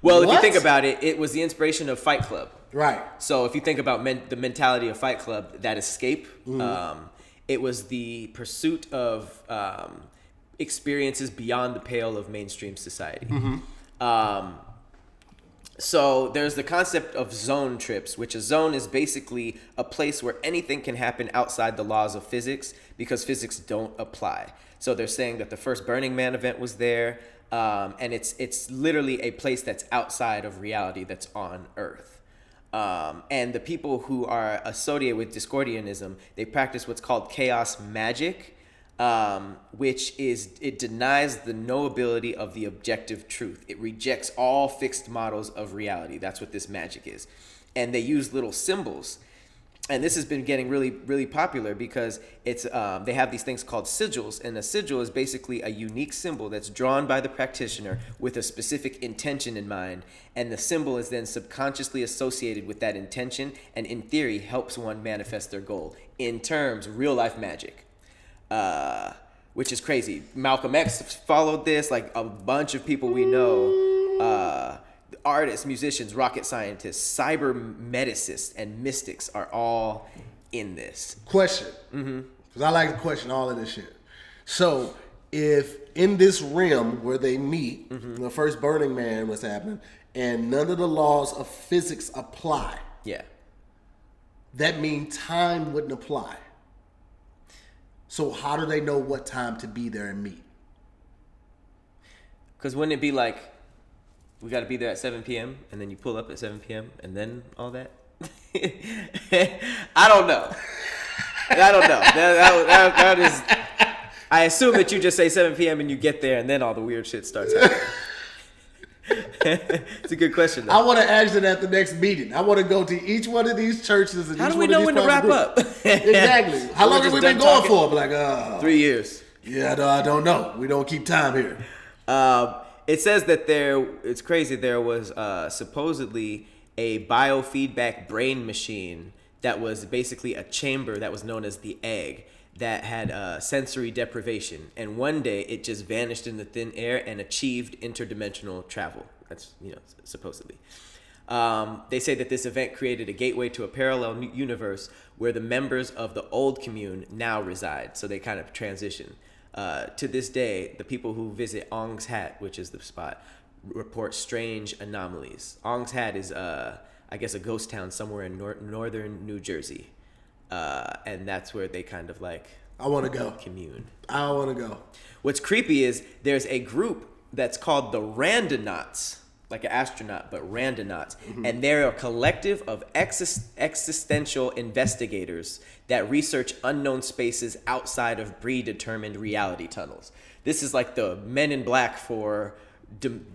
Well, if you think about it, it was the inspiration of Fight Club. Right. So if you think about the mentality of Fight Club, that escape, it was the pursuit of experiences beyond the pale of mainstream society. So there's the concept of zone trips, which a zone is basically a place where anything can happen outside the laws of physics because physics don't apply. So they're saying that the first Burning Man event was there, and it's literally a place that's outside of reality, that's on Earth. And the people who are associated with Discordianism, they practice what's called chaos magic, which is, it denies the knowability of the objective truth. It rejects all fixed models of reality. That's what this magic is. And they use little symbols. And this has been getting really, really popular because it's they have these things called sigils. And a sigil is basically a unique symbol that's drawn by the practitioner with a specific intention in mind. And the symbol is then subconsciously associated with that intention, and in theory helps one manifest their goal. In terms, real life magic. Which is crazy. Malcolm X followed this, like a bunch of people we know, artists, musicians, rocket scientists, cyber-medicists, and mystics are all in this. Question. Because I like to question all of this shit. So, if in this realm where they meet, the first Burning Man was happening, and none of the laws of physics apply, Yeah. that means time wouldn't apply. So how do they know what time to be there and meet? Because wouldn't it be like, we got to be there at 7 p.m. and then you pull up at 7 p.m. and then all that? I don't know. That is. I assume that you just say 7 p.m. and you get there and then all the weird shit starts happening. It's a good question, though. I want to ask it at the next meeting. I want to go to each one of these churches. And How do we know when to wrap up? Exactly. How long have we been going for? Like 3 years. Yeah, I don't know. We don't keep time here. It says that it's crazy, there was supposedly a biofeedback brain machine that was basically a chamber that was known as the egg that had sensory deprivation. And one day it just vanished in the thin air and achieved interdimensional travel. That's, supposedly. They say that this event created a gateway to a parallel universe where the members of the old commune now reside. So they kind of transition. To this day, the people who visit Ong's Hat, which is the spot, report strange anomalies. Ong's Hat is, I guess, a ghost town somewhere in northern New Jersey. And that's where they kind of like... I want to go. Commune. I want to go. What's creepy is there's a group that's called the Randonauts, like an astronaut, but Randonauts. Mm-hmm. And they're a collective of existential investigators that research unknown spaces outside of predetermined reality tunnels. This is like the Men in Black for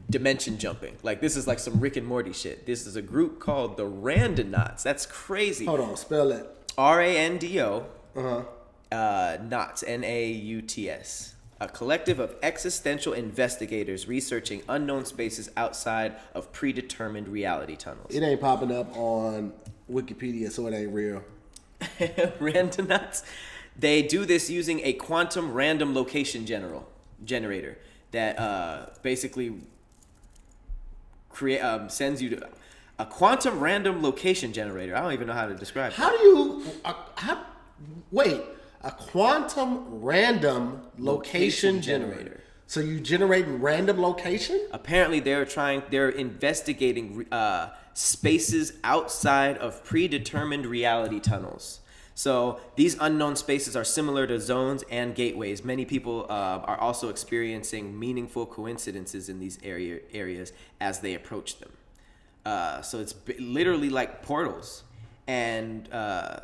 dimension jumping. Like, this is like some Rick and Morty shit. This is a group called the Randonauts. That's crazy. Hold on, spell it. Rando. Nauts, Nauts. A collective of existential investigators researching unknown spaces outside of predetermined reality tunnels. It ain't popping up on Wikipedia, so it ain't real. Randonauts. They do this using a quantum random location generator that basically sends you to a quantum random location generator. I don't even know how to describe it. How do you wait? A quantum random location generator. So you generating random location? Apparently they're investigating spaces outside of predetermined reality tunnels. So these unknown spaces are similar to zones and gateways. Many people are also experiencing meaningful coincidences in these areas as they approach them. So it's literally like portals. And I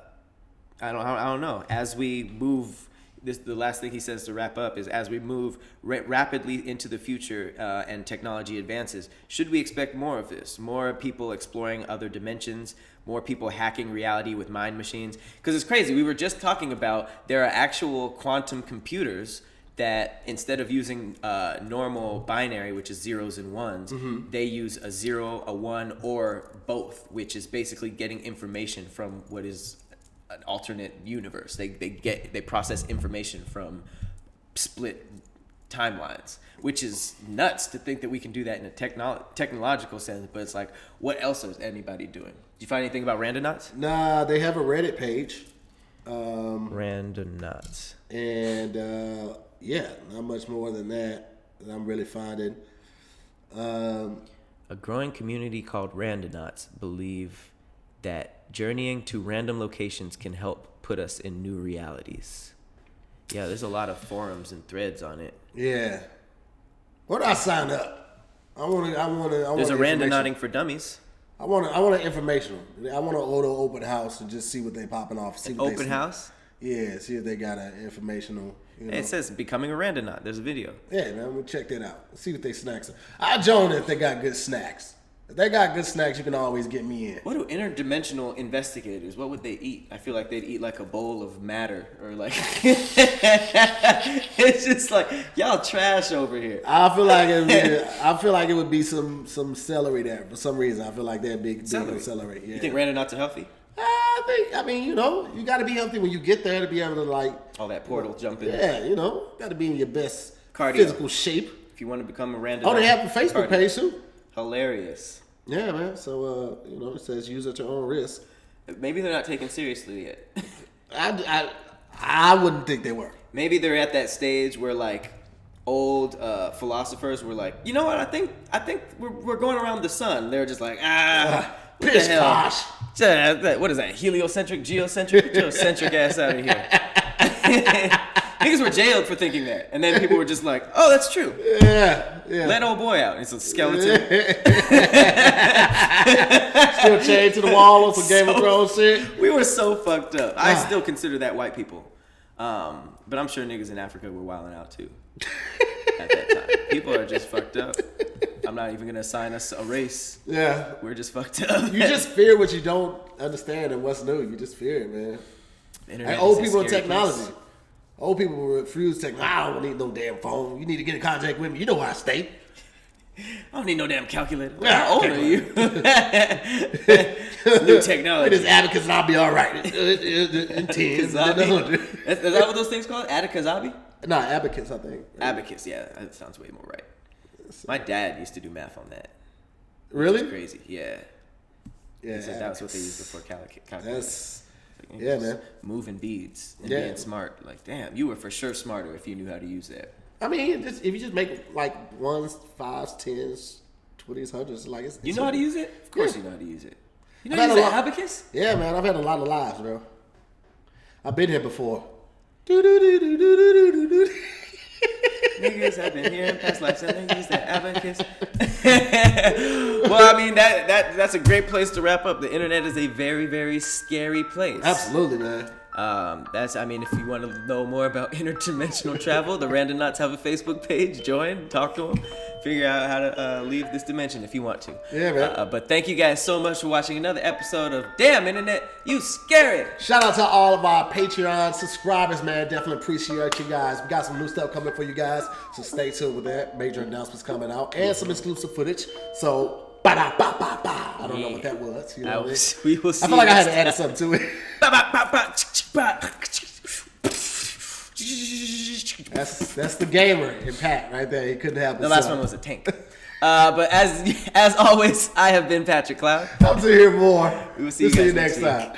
don't know. As we move, the last thing he says to wrap up is, as we move rapidly into the future and technology advances, should we expect more of this? More people exploring other dimensions, more people hacking reality with mind machines? Because it's crazy. We were just talking about there are actual quantum computers that instead of using normal binary, which is zeros and ones, they use a 0, a 1, or both, which is basically getting information from what is an alternate universe. They process information from split timelines, which is nuts to think that we can do that in a technological sense. But it's like, what else is anybody doing? Did you find anything about Randonauts? Nah, they have a Reddit page. Randonauts. And yeah, not much more than that I'm really finding. A growing community called Randonauts believe that journeying to random locations can help put us in new realities. Yeah, there's a lot of forums and threads on it. Yeah. Where do I sign up? I want There's a Randonauting for Dummies. I want an informational. I want to go to an open house and just see what they popping off. See what open house? Yeah, see if they got an informational. It says becoming a Randonaut. There's a video. Yeah, man, we'll check that out. See what they snacks are. I'll join if they got good snacks. If they got good snacks, you can always get me in. What do interdimensional investigators, what would they eat? I feel like they'd eat like a bowl of matter or like... It's just like, y'all trash over here. I feel like it would be some celery there for some reason. I feel like they're big on celery. Yeah. You think Randonauts are healthy? I mean, you got to be healthy when you get there to be able to like... All that portal jumping. Yeah, got to be in your best cardio. Physical shape. If you want to become a Randonaut. Oh, they have a Facebook page too. Hilarious. Yeah, man. So, it says use at your own risk. Maybe they're not taken seriously yet. I wouldn't think they were. Maybe they're at that stage where, like, old philosophers were like, you know what? I think we're going around the sun. They're just like, what the hell? Gosh. What is that? Heliocentric, geocentric, geocentric ass out of here. Niggas were jailed for thinking that, and then people were just like, "Oh, that's true." Yeah. Let old boy out. It's a skeleton. Still chained to the wall on some Game of Thrones shit. We were so fucked up. I still consider that white people, but I'm sure niggas in Africa were wilding out too. At that time, people are just fucked up. I'm not even gonna assign us a race. Yeah, we're just fucked up. You just fear what you don't understand and what's new. You just fear it, man. And old people in technology. Place. Old people will refuse technology. I don't need no damn phone. You need to get in contact with me. You know where I stay. I don't need no damn calculator. How old are you? New technology. It is abacus and I'll be all right. In 10. Is that what those things called? Abacus? No, abacus, I think. Abacus, yeah. That sounds way more right. My dad used to do math on that. Really? Crazy, yeah. Yeah, he said that was what they used before calculus. That's... Yeah, man. Moving beads and being smart. Like, damn, you were for sure smarter if you knew how to use that. I mean, if you just make like 1s, 5s, 10s, 20s, 100s, like it's you know how to use it? Of course you know how to use it. You know how to use abacus? Yeah, man. I've had a lot of lives, bro. I've been here before. Niggas have been here in past lives and they use that abacus. Well, I mean, that's a great place to wrap up. The internet is a very, very scary place. Absolutely, man. If you want to know more about interdimensional travel, the Random Knots have a Facebook page. Join, talk to them, figure out how to leave this dimension if you want to. Yeah, man. But thank you guys so much for watching another episode of Damn Internet, You Scary. Shout out to all of our Patreon subscribers, man. Definitely appreciate you guys. We got some new stuff coming for you guys, so stay tuned with that. Major announcements coming out and some exclusive footage. So, I don't know what that was. You know we will see. I feel like I had to add something to it. That's the gamer in Pat right there. He couldn't have the last one was a tank. But as always, I have been Patrick Cloud. I'll see you more. We will see you guys next time.